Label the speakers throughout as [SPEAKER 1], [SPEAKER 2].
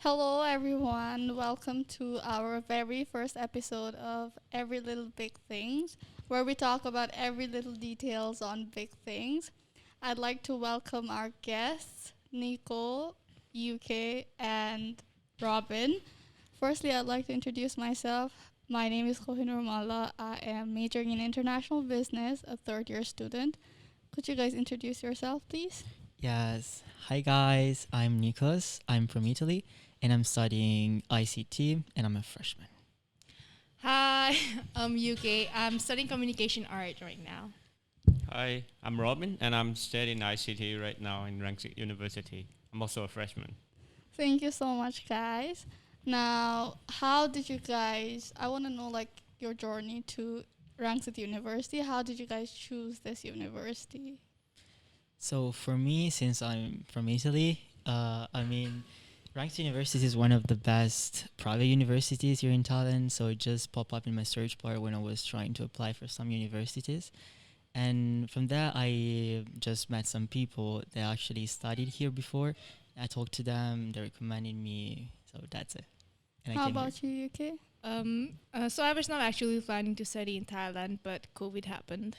[SPEAKER 1] Hello, everyone. Welcome to our very first episode of Every Little Big Things, where we talk about every little details on big things. I'd like to welcome our guests, Nico, UK, and Robin. Firstly, I'd like to introduce myself. My name is Kohinoor Malla. I am majoring in international business, a third year student. Could you guys introduce yourself, please?
[SPEAKER 2] Yes. Hi guys, I'm Nikos. I'm from Italy and I'm studying ICT and I'm a freshman.
[SPEAKER 3] Hi, I'm UK. I'm studying communication art right now.
[SPEAKER 4] Hi, I'm Robin, and I'm studying ICT right now in Rangsit University. I'm also a freshman.
[SPEAKER 1] Thank you so much, guys. Now, how did you guys? I want to know like your journey to Rangsit University. How did you guys choose this university?
[SPEAKER 2] So for me, since I'm from Italy, Ranks University is one of the best private universities here in Thailand. So it just popped up in my search bar when I was trying to apply for some universities. And from there, I just met some people that actually studied here before. I talked to them, they recommended me. So that's it. And I
[SPEAKER 1] How
[SPEAKER 2] came here.
[SPEAKER 1] about you, UK?
[SPEAKER 3] So I was not actually planning to study in Thailand, but COVID happened.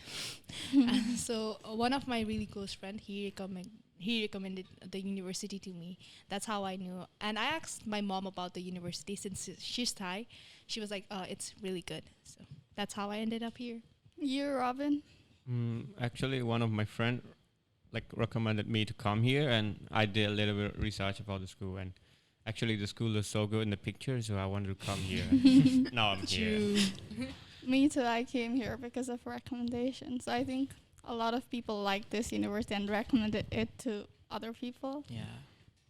[SPEAKER 3] One of my really close friend, he recommended the university to me. That's how I knew. And I asked my mom about the university since she's Thai. She was like, "It's really good." So that's how I ended up here.
[SPEAKER 1] You, Robin?
[SPEAKER 4] Actually, one of my friend recommended me to come here, and I did a little bit of research about the school. And actually, the school looks so good in the picture, so I wanted to come here. Now I'm here.
[SPEAKER 1] Me too. I came here because of recommendations. I think a lot of people like this university and recommended it to other people.
[SPEAKER 2] Yeah.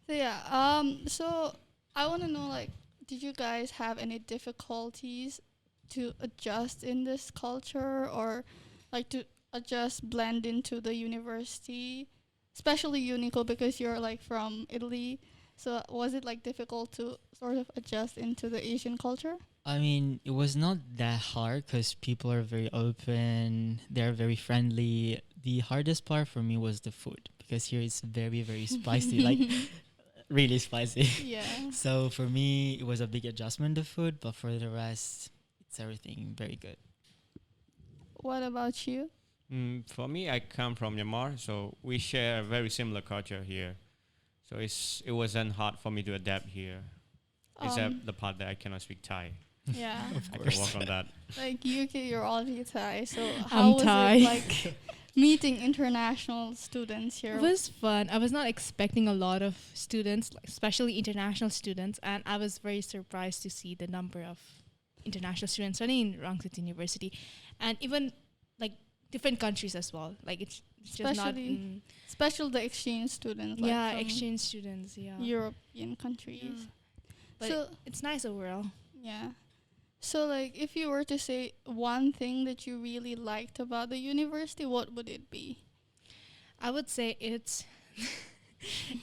[SPEAKER 1] So yeah. So I want to know like, did you guys have any difficulties to adjust in this culture or like to adjust blend into the university, especially Unico because you're like from Italy. So was it like difficult to sort of adjust into the Asian culture?
[SPEAKER 2] It was not that hard because people are very open. They're very friendly. The hardest part for me was the food because here it's very, very spicy, like really spicy.
[SPEAKER 1] Yeah.
[SPEAKER 2] So for me, it was a big adjustment to food, but for the rest, it's everything very good.
[SPEAKER 1] What about you?
[SPEAKER 4] For me, I come from Myanmar, so we share a very similar culture here. So it wasn't hard for me to adapt here, except the part that I cannot speak Thai.
[SPEAKER 1] Yeah.
[SPEAKER 2] Of
[SPEAKER 4] I can
[SPEAKER 2] course.
[SPEAKER 4] work on that.
[SPEAKER 1] Like UK, you're already Thai. So
[SPEAKER 3] I'm
[SPEAKER 1] how was
[SPEAKER 3] Thai.
[SPEAKER 1] it like meeting international students here?
[SPEAKER 3] It was fun. I was not expecting a lot of students, like, especially international students, and I was very surprised to see the number of international students studying in Rangsit University, and even like different countries as well. Like it's just not.
[SPEAKER 1] Especially Especially the exchange students. Like
[SPEAKER 3] Yeah,
[SPEAKER 1] from
[SPEAKER 3] exchange students. Yeah.
[SPEAKER 1] European countries.
[SPEAKER 3] Yeah. But
[SPEAKER 1] So
[SPEAKER 3] it's nice overall.
[SPEAKER 1] yeah. So like if you were to say one thing that you really liked about the university, what would it be?
[SPEAKER 3] I would say it's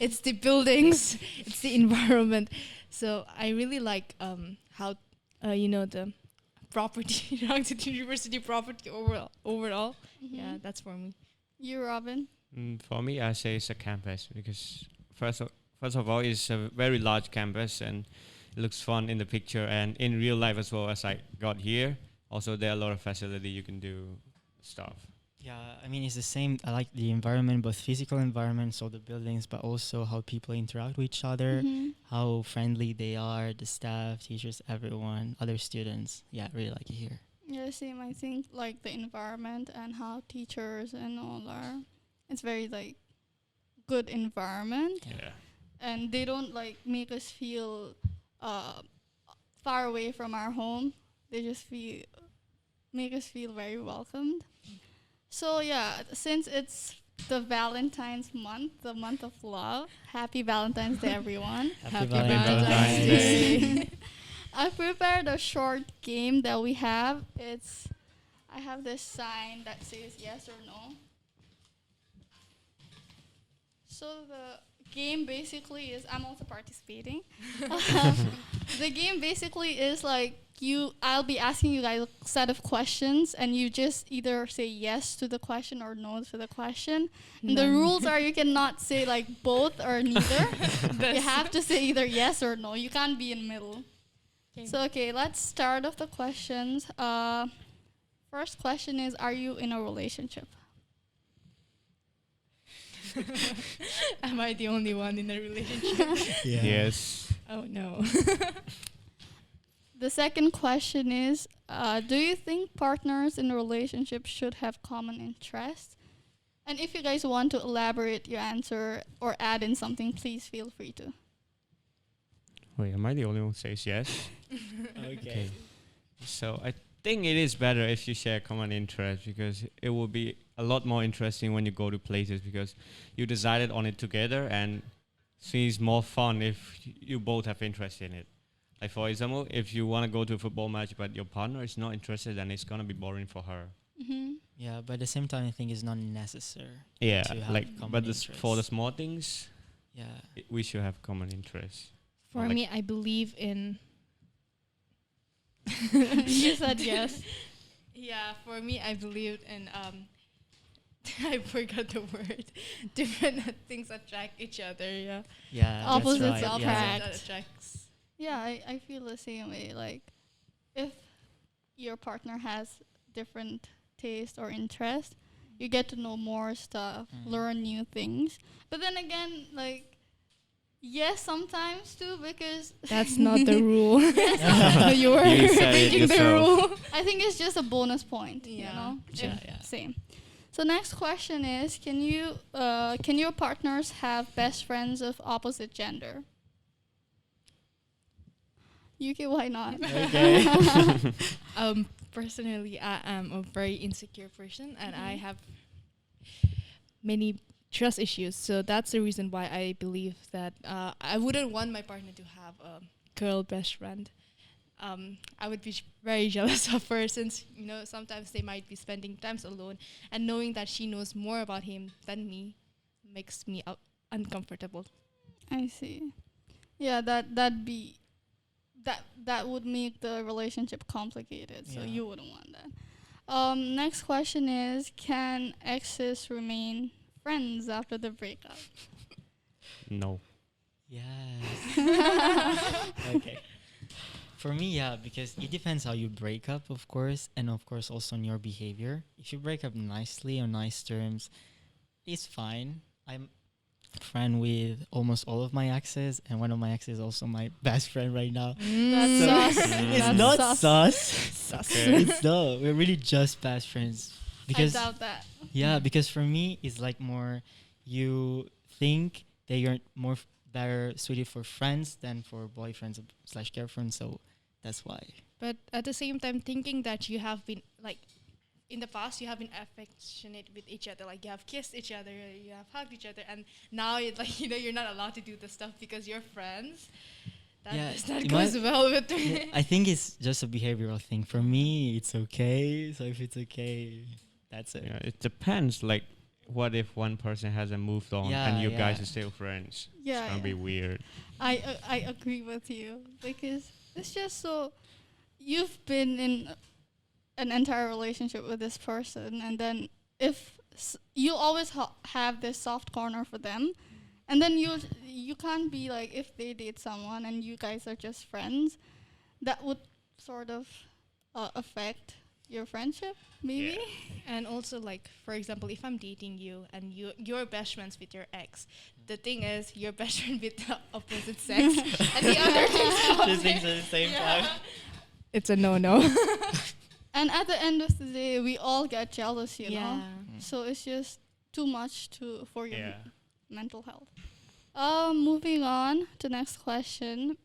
[SPEAKER 3] it's the buildings, it's the environment. So I really like how the property, Rangsit University property overall. Yeah, that's for me.
[SPEAKER 1] You, Robin?
[SPEAKER 4] For me, I say it's a campus because first of all, it's a very large campus and it looks fun in the picture and in real life as well as I got here. Also, there are a lot of facility you can do stuff.
[SPEAKER 2] Yeah, it's the same. I like the environment, both physical environment, so the buildings, but also how people interact with each other, how friendly they are, the staff, teachers, everyone, other students. Yeah, I really like it here.
[SPEAKER 1] Yeah, same. I think like the environment and how teachers and all are. It's very like good environment,
[SPEAKER 4] Yeah.
[SPEAKER 1] and they don't like make us feel far away from our home. They just make us feel very welcomed. So yeah, since it's the Valentine's month, the month of love, happy Valentine's Day, everyone.
[SPEAKER 3] Happy
[SPEAKER 4] Valentine's
[SPEAKER 3] Day.
[SPEAKER 1] I prepared a short game that we have. I have this sign that says yes or no. So the game basically is, I'm also participating. The game basically is like I'll be asking you guys a set of questions, and you just either say yes to the question or no to the question. And the
[SPEAKER 3] None.
[SPEAKER 1] rules are you cannot say like both or neither. You have to say either yes or no. You can't be in middle. So okay, let's start off the questions. First question is, are you in a relationship?
[SPEAKER 3] Am I the only one in a relationship?
[SPEAKER 4] Yes.
[SPEAKER 3] Oh no.
[SPEAKER 1] The second question is, do you think partners in a relationship should have common interests? And if you guys want to elaborate your answer or add in something, please feel free to.
[SPEAKER 4] Wait, am I the only one who says yes?
[SPEAKER 2] Okay.
[SPEAKER 4] So I think it is better if you share common interests, because it will be a lot more interesting when you go to places, because you decided on it together, and it's more fun if you both have interest in it. Like for example, if you want to go to a football match but your partner is not interested, then it's gonna be boring for her.
[SPEAKER 1] Mm-hmm.
[SPEAKER 2] Yeah, but at the same time, I think it's not necessary.
[SPEAKER 4] Yeah,
[SPEAKER 2] To have
[SPEAKER 4] like
[SPEAKER 2] common
[SPEAKER 4] but for the
[SPEAKER 2] interests.
[SPEAKER 4] small things,
[SPEAKER 2] Yeah.
[SPEAKER 4] we should have common interests.
[SPEAKER 3] For
[SPEAKER 4] Like-
[SPEAKER 3] me, I believe in.
[SPEAKER 1] You said yes.
[SPEAKER 3] Yeah, for me, I believed in. I forgot the word. Different things attract each other. Yeah.
[SPEAKER 2] Yeah.
[SPEAKER 1] Opposites
[SPEAKER 2] that's right.
[SPEAKER 1] attract.
[SPEAKER 3] That attracts.
[SPEAKER 1] Yeah, I feel the same way. Like, if your partner has different taste or interest, you get to know more stuff, learn new things. But then again, like, yes, sometimes too, because
[SPEAKER 3] That's not the rule.
[SPEAKER 1] Yes,
[SPEAKER 3] You were
[SPEAKER 4] You said it
[SPEAKER 3] breaking the
[SPEAKER 4] yourself.
[SPEAKER 3] rule.
[SPEAKER 1] I think it's just a bonus point. You
[SPEAKER 3] Yeah.
[SPEAKER 1] know.
[SPEAKER 2] Yeah,
[SPEAKER 1] If-
[SPEAKER 2] yeah.
[SPEAKER 1] Same. So next question is, can your partners have best friends of opposite gender? Yuki, why not?
[SPEAKER 2] Okay.
[SPEAKER 3] Personally, I am a very insecure person, and I
[SPEAKER 1] Mhm.
[SPEAKER 3] have many trust issues. So that's the reason why I believe that I wouldn't want my partner to have a girl best friend. I would be very jealous of her, since sometimes they might be spending times alone, and knowing that she knows more about him than me makes me uncomfortable.
[SPEAKER 1] I see. Yeah, that would make the relationship complicated. So
[SPEAKER 2] Yeah.
[SPEAKER 1] you wouldn't want that. Next question is, can exes remain friends after the breakup?
[SPEAKER 4] No.
[SPEAKER 2] Yes. Okay. For me, yeah, because it depends how you break up, of course, and of course also on your behavior. If you break up nicely on nice terms, it's fine. I'm friend with almost all of my exes, and one of my exes is also my best friend right now.
[SPEAKER 1] That's
[SPEAKER 2] So
[SPEAKER 1] sus.
[SPEAKER 2] it's
[SPEAKER 1] That's
[SPEAKER 2] not
[SPEAKER 1] sus.
[SPEAKER 2] sus.
[SPEAKER 4] Okay.
[SPEAKER 2] It's no. We're really just best friends. Because
[SPEAKER 1] I doubt that.
[SPEAKER 2] yeah, because for me it's like more, you think that you're more better suited for friends than for boyfriends slash girlfriends. So that's why.
[SPEAKER 3] But at the same time, thinking that you have been like in the past, you have been affectionate with each other, like you have kissed each other, you have hugged each other, and now it's like you're not allowed to do the stuff because you're friends.
[SPEAKER 2] Yeah,
[SPEAKER 3] That
[SPEAKER 2] it
[SPEAKER 3] goes
[SPEAKER 2] might-
[SPEAKER 3] well with
[SPEAKER 2] Yeah,
[SPEAKER 3] me.
[SPEAKER 2] I think it's just a behavioral thing. For me, it's okay. So if it's okay, that's it.
[SPEAKER 4] Yeah, it depends. Like, what if one person hasn't moved on
[SPEAKER 2] Yeah,
[SPEAKER 4] and you guys
[SPEAKER 2] yeah.
[SPEAKER 4] are still friends?
[SPEAKER 1] Yeah,
[SPEAKER 4] It's gonna be weird.
[SPEAKER 1] I agree with you, because it's just so, you've been in an entire relationship with this person, and then if you always have this soft corner for them, and then you can't be like, if they date someone and you guys are just friends, that would sort of affect your friendship, maybe.
[SPEAKER 3] And also, like, for example, if I'm dating you and you're best friends with your ex, the thing is you're best friend with the opposite sex, and the other
[SPEAKER 2] Just things at the same time.
[SPEAKER 3] it's a no.
[SPEAKER 1] And at the end of the day, we all get jealous, you know.
[SPEAKER 2] Mm.
[SPEAKER 1] So it's just too much for your
[SPEAKER 4] Yeah.
[SPEAKER 1] mental health. Moving on to next question.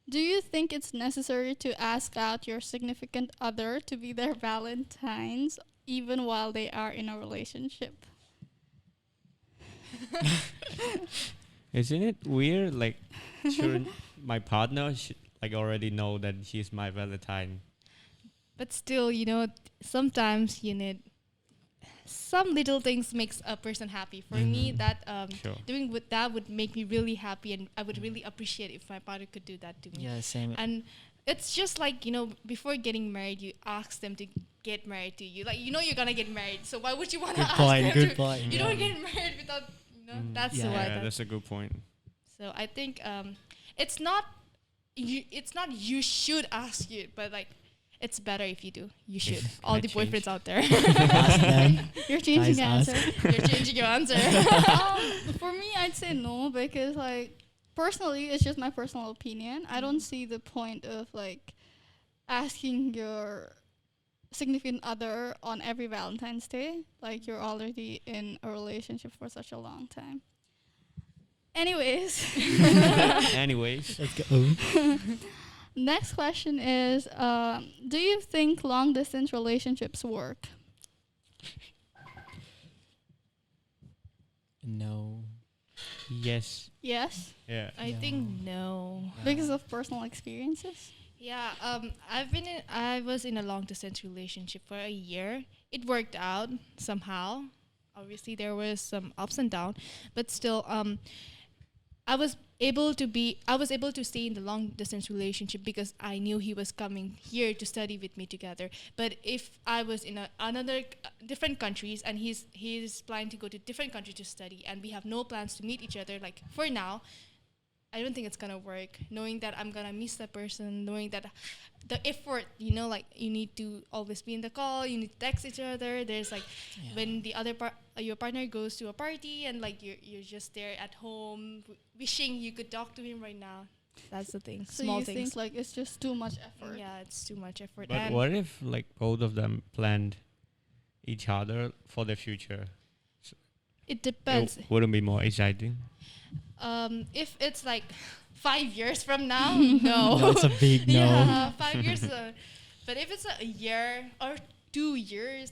[SPEAKER 1] Do you think it's necessary to ask out your significant other to be their Valentines even while they are in a relationship?
[SPEAKER 4] Isn't it weird? Like, shouldn't my partner like already know that she's my Valentine?
[SPEAKER 3] But still, sometimes you need some little things makes a person happy. For me, that
[SPEAKER 4] Sure.
[SPEAKER 3] doing with that would make me really happy, and I would really appreciate if my partner could do that to me.
[SPEAKER 2] Yeah, same.
[SPEAKER 3] And it's just like, you know, before getting married, you ask them to get married to you. Like, you know, you're gonna get married, so why would you want to
[SPEAKER 2] Good
[SPEAKER 3] ask
[SPEAKER 2] point.
[SPEAKER 3] them
[SPEAKER 2] Good
[SPEAKER 3] to?
[SPEAKER 2] point.
[SPEAKER 3] You don't get married without, you know. That's
[SPEAKER 2] Yeah.
[SPEAKER 3] why.
[SPEAKER 4] Yeah, that's a good point.
[SPEAKER 3] So I think it's not you should ask it, but like it's better if you do. You should. All
[SPEAKER 4] I
[SPEAKER 3] the
[SPEAKER 4] change.
[SPEAKER 3] boyfriends out there.
[SPEAKER 2] Ask them.
[SPEAKER 1] You're changing
[SPEAKER 2] Guys,
[SPEAKER 1] answer.
[SPEAKER 3] You're changing your answer.
[SPEAKER 1] For me, I'd say no because, like, personally, it's just my personal opinion. I don't see the point of, like, asking your significant other on every Valentine's Day. Like, you're already in a relationship for such a long time. Anyways,
[SPEAKER 4] Anyways,
[SPEAKER 2] Let's go.
[SPEAKER 1] next question is, do you think long distance relationships work?
[SPEAKER 2] No.
[SPEAKER 4] yes.
[SPEAKER 1] Yes,
[SPEAKER 4] Yeah.
[SPEAKER 3] I
[SPEAKER 2] No.
[SPEAKER 3] think no.
[SPEAKER 1] because of personal experiences.
[SPEAKER 3] Yeah, I was in a long distance relationship for a year. It worked out somehow. Obviously there was some ups and downs, but still I was able to stay in the long distance relationship because I knew he was coming here to study with me together. But if I was in another different countries and he's planning to go to different country to study and we have no plans to meet each other, like for now, I don't think it's gonna work. Knowing that I'm gonna miss that person, knowing that the effort, you know, like you need to always be in the call, you need to text each other. There's like when the other your partner goes to a party and like you're just there at home wishing you could talk to him right now. That's the thing.
[SPEAKER 1] So
[SPEAKER 3] Small
[SPEAKER 1] you
[SPEAKER 3] things.
[SPEAKER 1] think, like, it's just too much effort?
[SPEAKER 3] Yeah, it's too much effort.
[SPEAKER 4] But
[SPEAKER 3] And
[SPEAKER 4] what if like both of them planned each other for the future?
[SPEAKER 3] it depends.
[SPEAKER 4] It wouldn't be more exciting.
[SPEAKER 3] If it's like 5 years from now, no.
[SPEAKER 2] No, it's a big no.
[SPEAKER 3] Yeah, 5 years. But if it's a year or 2 years,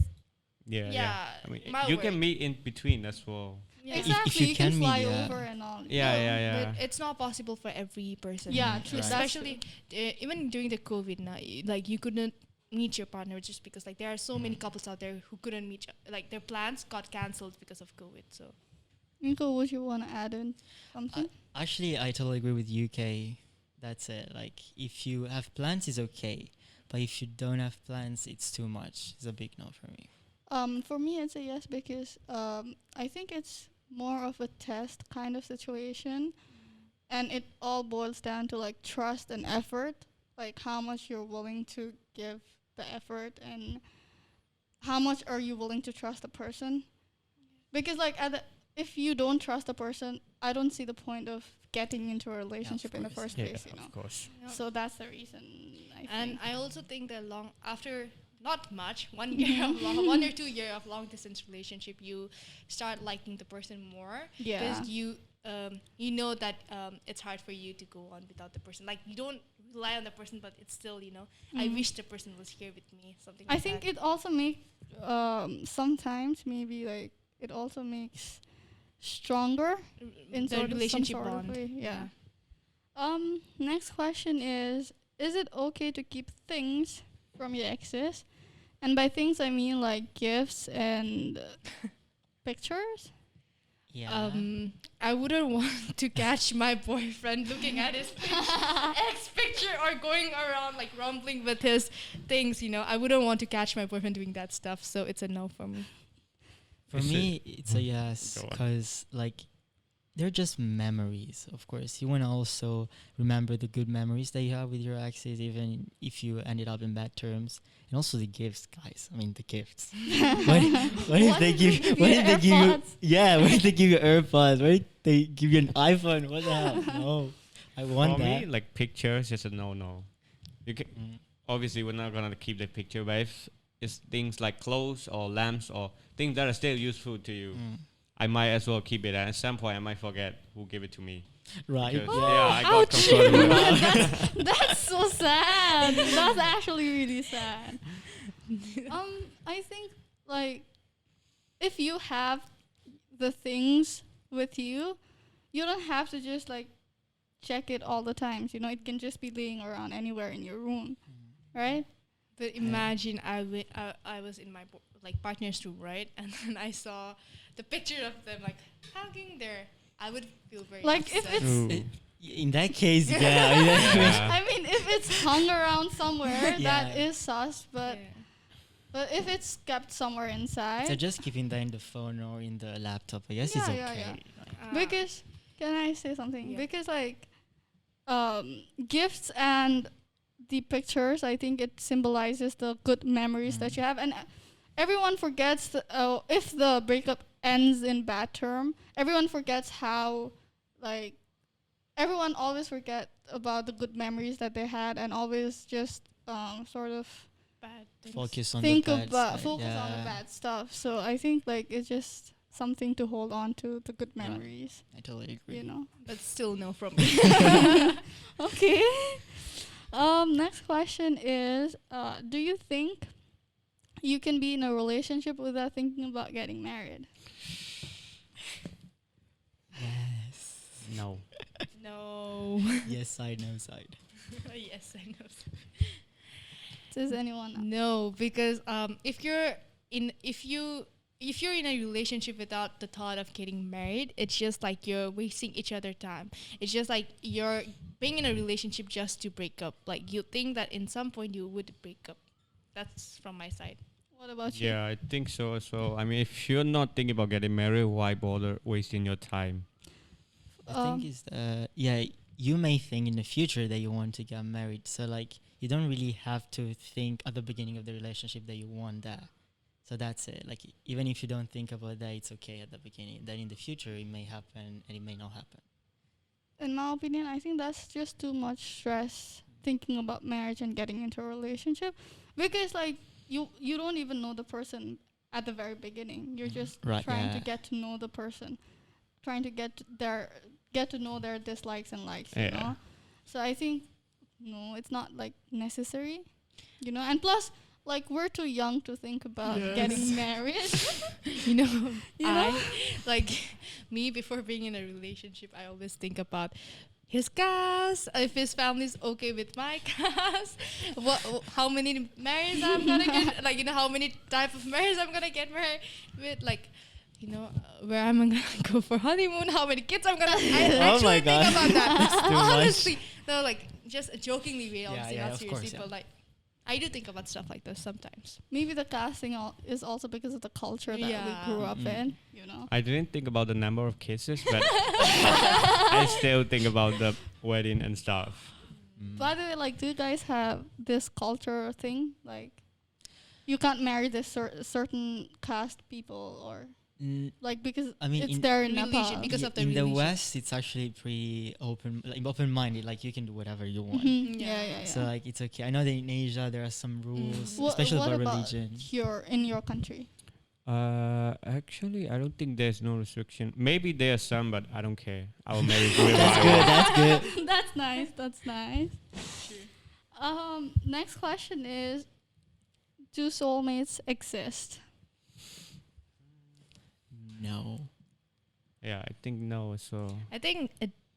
[SPEAKER 4] Yeah.
[SPEAKER 3] yeah,
[SPEAKER 4] I mean,
[SPEAKER 3] might
[SPEAKER 4] you
[SPEAKER 3] work.
[SPEAKER 4] can meet in between as well.
[SPEAKER 3] Yeah.
[SPEAKER 1] Exactly,
[SPEAKER 2] you
[SPEAKER 1] you can
[SPEAKER 2] can meet,
[SPEAKER 1] fly
[SPEAKER 2] yeah.
[SPEAKER 1] over and all.
[SPEAKER 4] Yeah.
[SPEAKER 3] But it's not possible for every person.
[SPEAKER 1] Yeah,
[SPEAKER 2] Mm,
[SPEAKER 1] true.
[SPEAKER 2] right.
[SPEAKER 1] That's
[SPEAKER 3] Especially even during the COVID now, like you couldn't meet your partner just because like there are so many couples out there who couldn't meet, like their plans got cancelled because of COVID. So
[SPEAKER 1] Nico, would you want to add in something?
[SPEAKER 2] Actually, I totally agree with UK. That's it. Like, if you have plans, it's okay. But if you don't have plans, it's too much. It's a big no for me.
[SPEAKER 1] For me, it's a yes because I think it's more of a test kind of situation, and it all boils down to like trust and effort, like how much you're willing to give the effort and how much are you willing to trust the person. Because like if you don't trust the person, I don't see the point of getting into a relationship in the
[SPEAKER 2] course.
[SPEAKER 1] first
[SPEAKER 4] Yeah,
[SPEAKER 1] place, you know.
[SPEAKER 4] of course.
[SPEAKER 1] So that's the reason I
[SPEAKER 3] and
[SPEAKER 1] think.
[SPEAKER 3] I also think that after not much 1 year of 1 or 2 year of long distance relationship, you start liking the person more
[SPEAKER 1] Yeah.
[SPEAKER 3] because you know that it's hard for you to go on without the person. Like you don't rely on the person, but it's still, you know, I
[SPEAKER 1] Mhm.
[SPEAKER 3] wish the person was here with me. Something.
[SPEAKER 1] I
[SPEAKER 3] like
[SPEAKER 1] think
[SPEAKER 3] that.
[SPEAKER 1] it also makes sometimes maybe like it also makes stronger in
[SPEAKER 3] the
[SPEAKER 1] sort
[SPEAKER 3] relationship
[SPEAKER 1] of some sort
[SPEAKER 3] bond.
[SPEAKER 1] of way. Yeah. Next question is it okay to keep things from your exes? And by things I mean like gifts and pictures.
[SPEAKER 2] Yeah.
[SPEAKER 3] I wouldn't want to catch my boyfriend looking at his ex picture or going around like rumbling with his things, you know. I wouldn't want to catch my boyfriend doing that stuff, so it's a no for me.
[SPEAKER 2] For
[SPEAKER 4] Is
[SPEAKER 2] me, it's a yes,
[SPEAKER 4] Go on.
[SPEAKER 2] because like they're just memories. Of course, you want to also remember the good memories that you have with your exes, even if you ended up in bad terms, and also the gifts, guys. I mean, the gifts. What if they give? What if they give you?
[SPEAKER 1] AirPods?
[SPEAKER 2] Yeah, what if they give you AirPods? What if they give you an iPhone? What the hell? No, I want
[SPEAKER 4] For
[SPEAKER 2] that.
[SPEAKER 4] me, like pictures is a no. You can
[SPEAKER 2] Mm.
[SPEAKER 4] obviously we're not gonna keep the picture, but if it's things like clothes or lamps or things that are still useful to you,
[SPEAKER 2] Mm.
[SPEAKER 4] I might as well keep it. And at some point, I might forget who gave it to me.
[SPEAKER 2] Right.
[SPEAKER 4] Because,
[SPEAKER 2] Yeah.
[SPEAKER 4] yeah, I got
[SPEAKER 3] ouch.
[SPEAKER 4] confronted with that.
[SPEAKER 1] That's so sad. That's actually really sad. I think like if you have the things with you, you don't have to just like check it all the times. You know, it can just be laying around anywhere in your room, right?
[SPEAKER 3] But imagine I was in my like partner's room, right? And then I saw the picture of them like hugging there. I would feel very
[SPEAKER 1] Like, if
[SPEAKER 3] upset.
[SPEAKER 1] it's
[SPEAKER 4] Ooh.
[SPEAKER 2] In that case, yeah.
[SPEAKER 4] Yeah.
[SPEAKER 1] I mean, if it's hung around somewhere, that
[SPEAKER 2] Yeah.
[SPEAKER 1] is sus. But
[SPEAKER 3] Yeah.
[SPEAKER 1] but if it's kept somewhere inside,
[SPEAKER 2] So just keeping that in the phone or in the laptop, I guess
[SPEAKER 1] Yeah,
[SPEAKER 2] it's
[SPEAKER 1] yeah,
[SPEAKER 2] okay.
[SPEAKER 1] yeah.
[SPEAKER 3] Ah.
[SPEAKER 1] because can I say something?
[SPEAKER 3] Yeah.
[SPEAKER 1] Because like gifts and the pictures, I think it symbolizes the good memories that you have, and everyone forgets if the breakup ends in bad term. Everyone forgets how like everyone always forget about the good memories that they had and always just sort of
[SPEAKER 3] Bad things.
[SPEAKER 2] Focus on
[SPEAKER 1] think
[SPEAKER 2] the bad
[SPEAKER 1] about
[SPEAKER 2] side.
[SPEAKER 1] focus on the bad stuff. So I think like it's just something to hold on to, the good
[SPEAKER 2] Yeah.
[SPEAKER 1] memories,
[SPEAKER 2] I totally agree.
[SPEAKER 1] you know.
[SPEAKER 3] But still no from me.
[SPEAKER 1] Okay. Next question is, do you think you can be in a relationship without thinking about getting married?
[SPEAKER 2] Yes.
[SPEAKER 4] No.
[SPEAKER 3] No.
[SPEAKER 2] Yes side, no side.
[SPEAKER 3] Yes, I know.
[SPEAKER 1] Does anyone?
[SPEAKER 3] No, because if you're in a relationship without the thought of getting married, it's just like you're wasting each other time. It's just like you're being in a relationship just to break up. Like you think that in some point you would break up. That's from my side.
[SPEAKER 1] What about you?
[SPEAKER 4] Yeah, I think so as well. I mean, if you're not thinking about getting married, why bother wasting your time?
[SPEAKER 2] The thing is, yeah, you may think in the future that you want to get married. So like, you don't really have to think at the beginning of the relationship that you want that. So that's it. Like, even if you don't think about that, it's okay at the beginning. Then in the future, it may happen and it may not happen.
[SPEAKER 1] In my opinion, I think that's just too much stress thinking about marriage and getting into a relationship, because like you don't even know the person at the very beginning. You're just
[SPEAKER 2] Right,
[SPEAKER 1] trying
[SPEAKER 2] yeah.
[SPEAKER 1] to get to know the person, trying to get to know their dislikes and likes, you
[SPEAKER 4] Yeah.
[SPEAKER 1] know. So I think no, it's not like necessary, you know. And plus, like, we're too young to think about
[SPEAKER 3] Yes.
[SPEAKER 1] getting married.
[SPEAKER 3] You know,
[SPEAKER 1] You know?
[SPEAKER 3] like me before being in a relationship, I always think about his cast, if his family's okay with my cast, how many marriages I'm gonna get, like, you know, how many type of marriages I'm gonna get married with, like, you know, where I'm gonna go for honeymoon, how many kids I'm gonna. I
[SPEAKER 2] Oh
[SPEAKER 3] actually
[SPEAKER 2] my
[SPEAKER 3] think
[SPEAKER 2] God.
[SPEAKER 3] about that.
[SPEAKER 2] That's too much.
[SPEAKER 3] Honestly, no, like just jokingly, way,
[SPEAKER 2] Yeah,
[SPEAKER 3] obviously
[SPEAKER 2] yeah,
[SPEAKER 3] not
[SPEAKER 2] of
[SPEAKER 3] seriously,
[SPEAKER 2] course, yeah.
[SPEAKER 3] but like. I do think about stuff like this sometimes.
[SPEAKER 1] Maybe the casting is also because of the culture that
[SPEAKER 3] Yeah.
[SPEAKER 1] we grew up
[SPEAKER 2] Mm.
[SPEAKER 1] in, you know.
[SPEAKER 4] I didn't think about the number of kisses, but I still think about the wedding and stuff.
[SPEAKER 1] By the way, like, do you guys have this culture thing? Like, you can't marry this certain caste people, or like, because
[SPEAKER 2] I mean,
[SPEAKER 1] it's
[SPEAKER 2] in-
[SPEAKER 1] there in
[SPEAKER 3] Religion,
[SPEAKER 1] Nepal.
[SPEAKER 3] because of the
[SPEAKER 2] in the
[SPEAKER 3] religion.
[SPEAKER 2] West, it's actually pretty open-minded. Like, you can do whatever you want.
[SPEAKER 1] Mhm.
[SPEAKER 3] Yeah.
[SPEAKER 1] Yeah.
[SPEAKER 2] So like, it's okay. I know that in Asia there are some rules,
[SPEAKER 1] What
[SPEAKER 2] especially about
[SPEAKER 1] about
[SPEAKER 2] religion.
[SPEAKER 1] here in your country?
[SPEAKER 4] Actually, I don't think there's no restriction. Maybe there are some, but I don't care. I will marry whoever
[SPEAKER 2] That's
[SPEAKER 4] I
[SPEAKER 2] good.
[SPEAKER 4] want.
[SPEAKER 2] That's good.
[SPEAKER 1] That's nice. That's nice. Next question is, do soulmates exist?
[SPEAKER 2] No.
[SPEAKER 4] Yeah, I think no. So
[SPEAKER 3] I think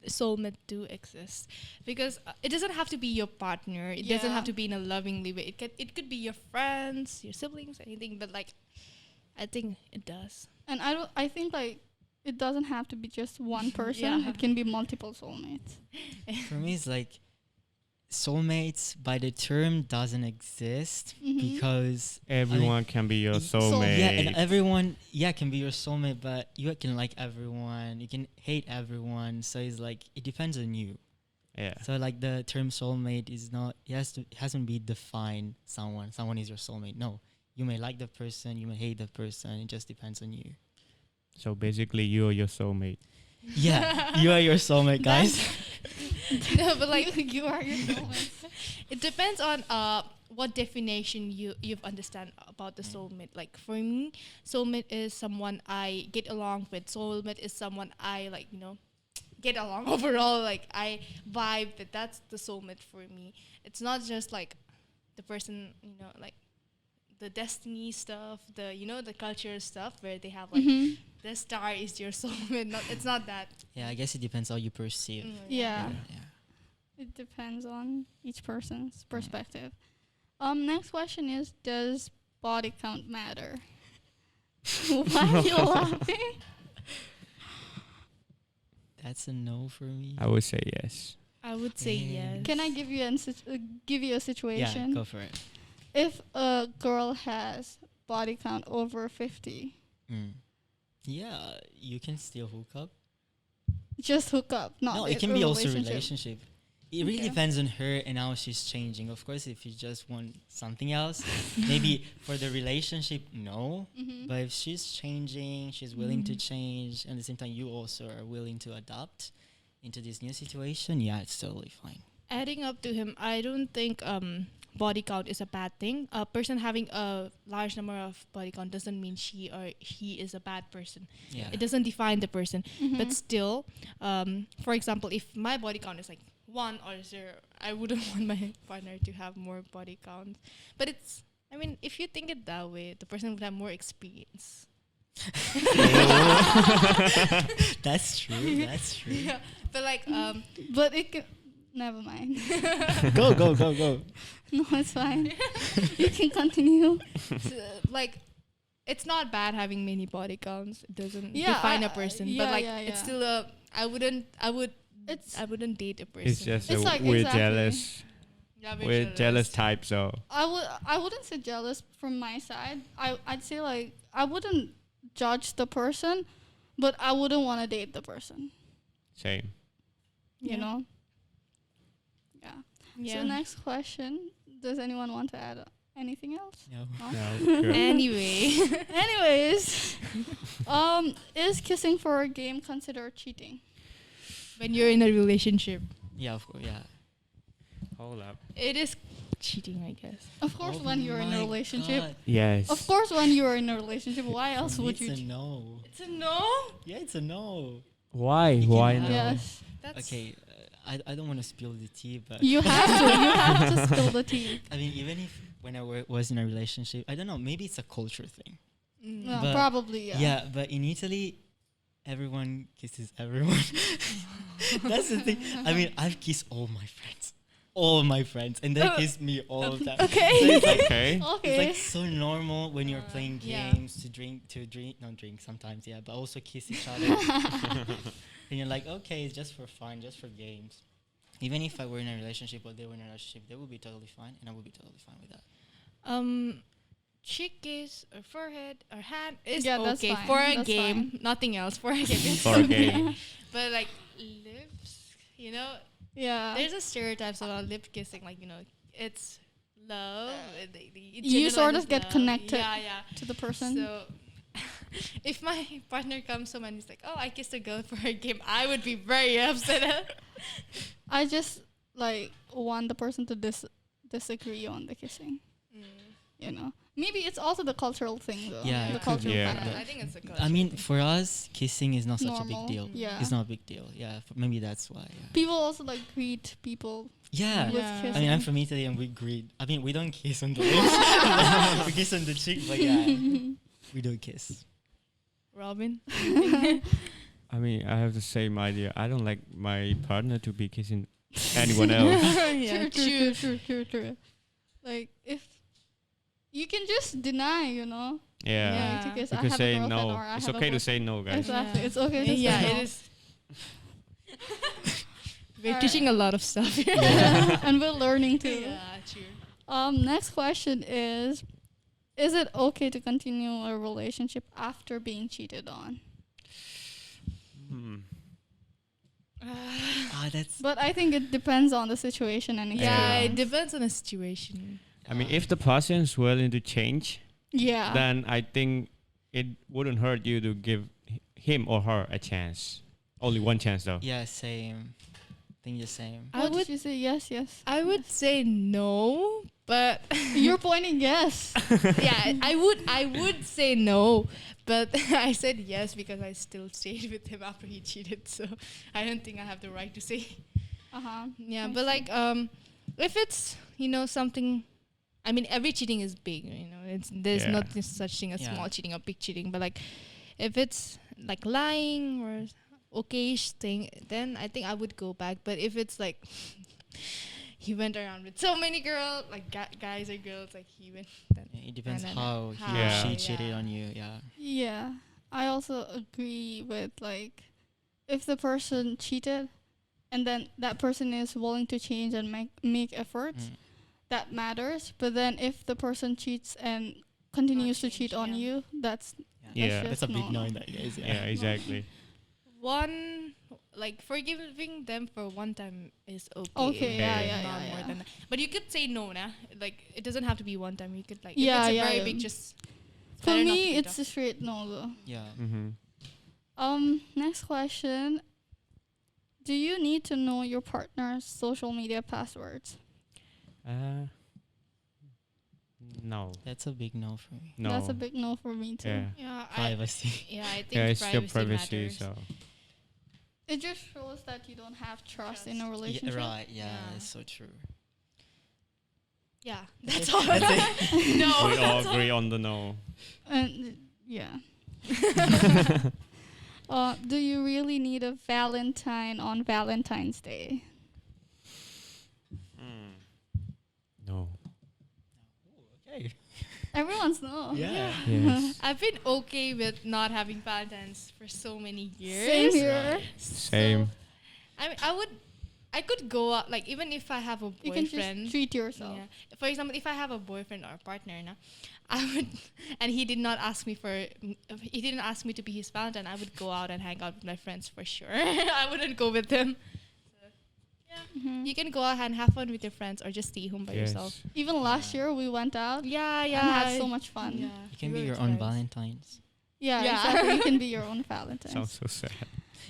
[SPEAKER 3] soulmate do exist because it doesn't have to be your partner. It doesn't
[SPEAKER 1] Yeah.
[SPEAKER 3] have to be in a lovingly way. It could be your friends, your siblings, anything. But like, I think it does.
[SPEAKER 1] And I think like it doesn't have to be just one person.
[SPEAKER 3] Yeah.
[SPEAKER 1] It can be multiple soulmates.
[SPEAKER 2] For me, it's like soulmates by the term doesn't exist
[SPEAKER 1] Mhm.
[SPEAKER 2] because
[SPEAKER 4] everyone can be your
[SPEAKER 2] y-
[SPEAKER 4] soulmate.
[SPEAKER 2] yeah, and everyone can be your soulmate, but you can like everyone, you can hate everyone. So it's like it depends on you.
[SPEAKER 4] Yeah.
[SPEAKER 2] So like the term soulmate is not it hasn't been defined. Someone is your soulmate. No, you may like the person, you may hate the person. It just depends on you.
[SPEAKER 4] So basically, you are your soulmate.
[SPEAKER 2] Yeah, you are your soulmate, guys.
[SPEAKER 3] No, but like
[SPEAKER 1] you are your soulmate.
[SPEAKER 3] it depends on what definition you've understand about the soulmate. Like for me, soulmate is someone I get along with. Soulmate is someone I like, you know, get along overall. Like I vibe with. That's the soulmate for me. It's not just like the person, you know, like the destiny stuff, the, you know, the culture stuff where they have like
[SPEAKER 1] Mhm.
[SPEAKER 3] the star is your soulmate. It's not that.
[SPEAKER 2] Yeah, I guess it depends how you perceive.
[SPEAKER 1] Yeah.
[SPEAKER 2] Yeah.
[SPEAKER 1] It depends on each person's perspective. Next question is, does body count matter? Why are you laughing?
[SPEAKER 2] That's a no for me.
[SPEAKER 4] I would say yes.
[SPEAKER 3] I would say yes.
[SPEAKER 1] Can I give you a situation?
[SPEAKER 2] Yeah, go for it.
[SPEAKER 1] If a girl has body count over 50,
[SPEAKER 2] Yeah, you can still hook up.
[SPEAKER 1] just hook up, not
[SPEAKER 2] No,
[SPEAKER 1] a
[SPEAKER 2] it can be also
[SPEAKER 1] relationship.
[SPEAKER 2] relationship. It really
[SPEAKER 1] Okay.
[SPEAKER 2] depends on her and how she's changing. Of course, if you just want something else, maybe for the relationship, no.
[SPEAKER 1] Mhm.
[SPEAKER 2] But if she's changing, she's willing to change, and at the same time you also are willing to adapt into this new situation, yeah, it's totally fine.
[SPEAKER 3] Adding up to him, I don't think body count is a bad thing. A person having a large number of body count doesn't mean she or he is a bad person.
[SPEAKER 2] Yeah.
[SPEAKER 3] It doesn't define the person.
[SPEAKER 1] Mhm.
[SPEAKER 3] But still, for example, if my body count is like 1 or 0, I wouldn't want my partner to have more body count. But it's, I mean, if you think it that way, the person would have more experience.
[SPEAKER 2] That's true. That's true.
[SPEAKER 3] Yeah, but like,
[SPEAKER 1] But it can. Never mind.
[SPEAKER 2] Go.
[SPEAKER 1] No, it's fine. You can continue.
[SPEAKER 3] like, it's not bad having many body counts. It doesn't
[SPEAKER 1] Yeah,
[SPEAKER 3] define a person.
[SPEAKER 1] yeah,
[SPEAKER 3] but like,
[SPEAKER 1] yeah,
[SPEAKER 3] it's
[SPEAKER 1] yeah.
[SPEAKER 3] still a. I wouldn't
[SPEAKER 1] It's.
[SPEAKER 3] date a person.
[SPEAKER 4] It's just
[SPEAKER 1] It's like
[SPEAKER 4] we're
[SPEAKER 1] exactly.
[SPEAKER 4] jealous.
[SPEAKER 3] Yeah, we're
[SPEAKER 4] We're jealous type, so
[SPEAKER 1] I wouldn't say jealous from my side. I'd say like I wouldn't judge the person, but I wouldn't want to date the person.
[SPEAKER 4] same.
[SPEAKER 1] You
[SPEAKER 3] Yeah.
[SPEAKER 1] know. Yeah.
[SPEAKER 3] Yeah.
[SPEAKER 1] So next question: does anyone want to add anything else?
[SPEAKER 2] No.
[SPEAKER 1] No?
[SPEAKER 4] No, good.
[SPEAKER 3] Anyway,
[SPEAKER 1] Anyways, is kissing for a game considered cheating?
[SPEAKER 3] when you're in a relationship,
[SPEAKER 2] Yeah, of course. Yeah.
[SPEAKER 4] Hold up.
[SPEAKER 3] it is cheating, I guess.
[SPEAKER 1] Of course,
[SPEAKER 2] Oh
[SPEAKER 1] when you're in a
[SPEAKER 2] my
[SPEAKER 1] relationship.
[SPEAKER 2] God.
[SPEAKER 4] Yes.
[SPEAKER 1] Of course, when you're in a relationship. Why
[SPEAKER 2] For
[SPEAKER 1] else
[SPEAKER 2] me,
[SPEAKER 1] would
[SPEAKER 2] it's
[SPEAKER 1] you?
[SPEAKER 2] a no.
[SPEAKER 3] It's a no.
[SPEAKER 2] Yeah, it's a no.
[SPEAKER 4] Why?
[SPEAKER 2] You
[SPEAKER 4] Why
[SPEAKER 2] can
[SPEAKER 4] no?
[SPEAKER 2] have-
[SPEAKER 1] Yes.
[SPEAKER 3] That's
[SPEAKER 2] Okay, I don't want to spill the tea, but
[SPEAKER 1] You have to. You have to spill the tea.
[SPEAKER 2] I mean, even if when I was in a relationship, I don't know, maybe it's a culture thing.
[SPEAKER 1] No,
[SPEAKER 2] But-
[SPEAKER 1] probably.
[SPEAKER 2] Yeah, but in Italy, everyone kisses everyone. That's the thing. I mean, I've kissed all my friends, and they kiss me all the time.
[SPEAKER 1] Okay.
[SPEAKER 2] So it's like,
[SPEAKER 4] Okay.
[SPEAKER 1] Okay.
[SPEAKER 2] it's like so normal when you're playing
[SPEAKER 3] yeah.
[SPEAKER 2] games not drink sometimes, yeah, but also kiss each other. And you're like, okay, it's just for fun, just for games. Even if I were in a relationship or they were in a relationship, they would be totally fine, and I would be totally fine with that.
[SPEAKER 3] cheek kiss or forehead or hand is
[SPEAKER 1] Yeah, that's
[SPEAKER 3] okay
[SPEAKER 1] fine.
[SPEAKER 3] for a
[SPEAKER 1] That's
[SPEAKER 3] game.
[SPEAKER 1] fine.
[SPEAKER 3] Nothing else for a game. is
[SPEAKER 4] For a
[SPEAKER 3] okay.
[SPEAKER 4] game.
[SPEAKER 3] But like lips, you know,
[SPEAKER 1] Yeah.
[SPEAKER 3] there's a stereotypes about lip kissing. Like, you know, it's love. It
[SPEAKER 1] You sort
[SPEAKER 3] generalizes
[SPEAKER 1] of get
[SPEAKER 3] love.
[SPEAKER 1] connected
[SPEAKER 3] Yeah.
[SPEAKER 1] to the person.
[SPEAKER 3] So if my partner comes home and he's like, "Oh, I kissed a girl for a game," I would be very upset.
[SPEAKER 1] I just like want the person to disagree on the kissing. You know, maybe it's also the cultural thing though.
[SPEAKER 2] Yeah,
[SPEAKER 1] the
[SPEAKER 2] it could
[SPEAKER 1] cultural
[SPEAKER 4] be. Yeah.
[SPEAKER 1] factor.
[SPEAKER 3] I think it's a culture
[SPEAKER 2] I mean,
[SPEAKER 3] thing.
[SPEAKER 2] for us, kissing is not such a
[SPEAKER 1] Normal.
[SPEAKER 2] big deal.
[SPEAKER 1] Yeah.
[SPEAKER 2] It's not a big deal. Yeah, maybe that's why. Yeah.
[SPEAKER 1] People also like greet people
[SPEAKER 2] Yeah.
[SPEAKER 1] with
[SPEAKER 3] Yeah.
[SPEAKER 1] kissing.
[SPEAKER 2] I mean, I'm from Italy and we greet. I mean, we don't kiss on the lips. We kiss on the cheek, but yeah, we don't kiss.
[SPEAKER 3] Robin.
[SPEAKER 4] I mean, I have the same idea. I don't like my partner to be kissing anyone else.
[SPEAKER 3] Yeah,
[SPEAKER 1] True. Like if you can just deny, you know.
[SPEAKER 4] Yeah.
[SPEAKER 3] Yeah.
[SPEAKER 1] To kiss,
[SPEAKER 4] You
[SPEAKER 1] I
[SPEAKER 4] can
[SPEAKER 1] have
[SPEAKER 4] say
[SPEAKER 1] a girlfriend
[SPEAKER 4] no.
[SPEAKER 1] or I
[SPEAKER 4] It's
[SPEAKER 1] have a
[SPEAKER 4] okay to
[SPEAKER 1] boyfriend.
[SPEAKER 4] say no, guys.
[SPEAKER 1] Exactly.
[SPEAKER 3] Yeah.
[SPEAKER 1] It's okay to
[SPEAKER 3] Yeah,
[SPEAKER 1] say
[SPEAKER 3] it
[SPEAKER 1] no.
[SPEAKER 3] is. We're teaching a lot of stuff here.
[SPEAKER 1] And we're learning too.
[SPEAKER 3] Yeah, true.
[SPEAKER 1] Next question is it okay to continue a relationship after being cheated on?
[SPEAKER 2] That's
[SPEAKER 1] But I think it depends on the situation and
[SPEAKER 3] Yeah,
[SPEAKER 4] Yeah.
[SPEAKER 3] it depends on the situation.
[SPEAKER 4] I mean, if the person is willing to change,
[SPEAKER 1] yeah.
[SPEAKER 4] then I think it wouldn't hurt you to give him or her a chance. Only one chance, though.
[SPEAKER 2] yeah, same. I think the same.
[SPEAKER 3] I
[SPEAKER 1] What
[SPEAKER 3] would
[SPEAKER 1] did you say? Yes.
[SPEAKER 3] I would say no, but
[SPEAKER 1] You're pointing yes.
[SPEAKER 3] yeah, I would say no, but I said yes because I still stayed with him after he cheated. So I don't think I have the right to say. Yeah,
[SPEAKER 1] I
[SPEAKER 3] but
[SPEAKER 1] see.
[SPEAKER 3] like if it's, you know, something, I mean, every cheating is big, you know. There's
[SPEAKER 4] Yeah.
[SPEAKER 3] not this such thing as
[SPEAKER 2] Yeah.
[SPEAKER 3] small cheating or big cheating, but like if it's like lying or okayish thing, then I think I would go back. But if it's like he went around with so many girls, like guys or girls, like he went. Then
[SPEAKER 2] Yeah, it depends
[SPEAKER 3] then
[SPEAKER 2] how he
[SPEAKER 3] how,
[SPEAKER 2] or
[SPEAKER 4] Yeah.
[SPEAKER 2] she cheated
[SPEAKER 3] yeah.
[SPEAKER 2] on you. Yeah.
[SPEAKER 1] Yeah, I also agree with like if the person cheated and then that person is willing to change and make efforts,
[SPEAKER 2] Mm.
[SPEAKER 1] that matters. But then if the person cheats and continues to
[SPEAKER 3] change,
[SPEAKER 1] cheat on
[SPEAKER 3] yeah.
[SPEAKER 1] you, that's
[SPEAKER 4] Yeah.
[SPEAKER 1] just
[SPEAKER 2] That's a big
[SPEAKER 1] no.
[SPEAKER 2] no in that case.
[SPEAKER 4] Yeah, exactly.
[SPEAKER 3] One, like forgiving them for one time is okay.
[SPEAKER 1] Okay,
[SPEAKER 4] yeah,
[SPEAKER 3] but
[SPEAKER 4] yeah,
[SPEAKER 3] not
[SPEAKER 1] yeah,
[SPEAKER 3] more
[SPEAKER 1] yeah.
[SPEAKER 3] than that. But you could say no, nah. Like it doesn't have to be one time. You could like
[SPEAKER 1] Yeah,
[SPEAKER 3] if it's a
[SPEAKER 1] yeah,
[SPEAKER 3] very
[SPEAKER 1] yeah.
[SPEAKER 3] big, just
[SPEAKER 1] For
[SPEAKER 3] better not to
[SPEAKER 1] me,
[SPEAKER 3] be
[SPEAKER 1] it's a straight no though.
[SPEAKER 2] Yeah.
[SPEAKER 4] Mm-hmm.
[SPEAKER 1] Next question. Do you need to know your partner's social media passwords?
[SPEAKER 4] No.
[SPEAKER 2] That's a big no for me.
[SPEAKER 4] No.
[SPEAKER 1] That's a big no for me too.
[SPEAKER 4] Yeah.
[SPEAKER 3] Yeah,
[SPEAKER 2] Privacy.
[SPEAKER 3] I think
[SPEAKER 4] Yeah, it's your
[SPEAKER 3] privacy
[SPEAKER 4] privacy.
[SPEAKER 3] matters.
[SPEAKER 4] So.
[SPEAKER 1] It just shows that you don't have trust in a
[SPEAKER 3] Trust.
[SPEAKER 1] relationship.
[SPEAKER 2] Yeah, right. Yeah,
[SPEAKER 3] Yeah.
[SPEAKER 2] it's so true.
[SPEAKER 3] Yeah,
[SPEAKER 2] That's
[SPEAKER 3] that's
[SPEAKER 2] it.
[SPEAKER 3] all.
[SPEAKER 2] That's it.
[SPEAKER 3] No,
[SPEAKER 4] We all
[SPEAKER 3] that's all.
[SPEAKER 4] agree on the no.
[SPEAKER 1] And yeah. Do you really need a Valentine on Valentine's Day?
[SPEAKER 4] No.
[SPEAKER 2] Okay.
[SPEAKER 1] Everyone's no.
[SPEAKER 2] Yeah.
[SPEAKER 4] Yes.
[SPEAKER 3] I've been okay with not having Valentine's for so many years.
[SPEAKER 1] Same here.
[SPEAKER 2] Right.
[SPEAKER 4] Same.
[SPEAKER 3] I mean, I could go out, like even if I have a
[SPEAKER 1] You can
[SPEAKER 3] boyfriend.
[SPEAKER 1] just treat yourself.
[SPEAKER 3] Yeah. For example, if I have a boyfriend or a partner, na, I would, and he did not ask me he didn't ask me to be his Valentine. I would go out and hang out with my friends for sure. I wouldn't go with him.
[SPEAKER 1] Mhm.
[SPEAKER 3] You can go out and have fun with your friends, or just stay home by yourself.
[SPEAKER 1] Even last
[SPEAKER 2] Yeah.
[SPEAKER 1] year we went out
[SPEAKER 3] Yeah,
[SPEAKER 1] and had so much fun.
[SPEAKER 3] Yeah.
[SPEAKER 2] You can
[SPEAKER 3] We
[SPEAKER 2] be
[SPEAKER 3] were
[SPEAKER 2] your own
[SPEAKER 3] friends.
[SPEAKER 2] Valentine's.
[SPEAKER 1] Yeah,
[SPEAKER 3] Yeah.
[SPEAKER 1] exactly. You can be your own Valentine.
[SPEAKER 4] Sounds so sad.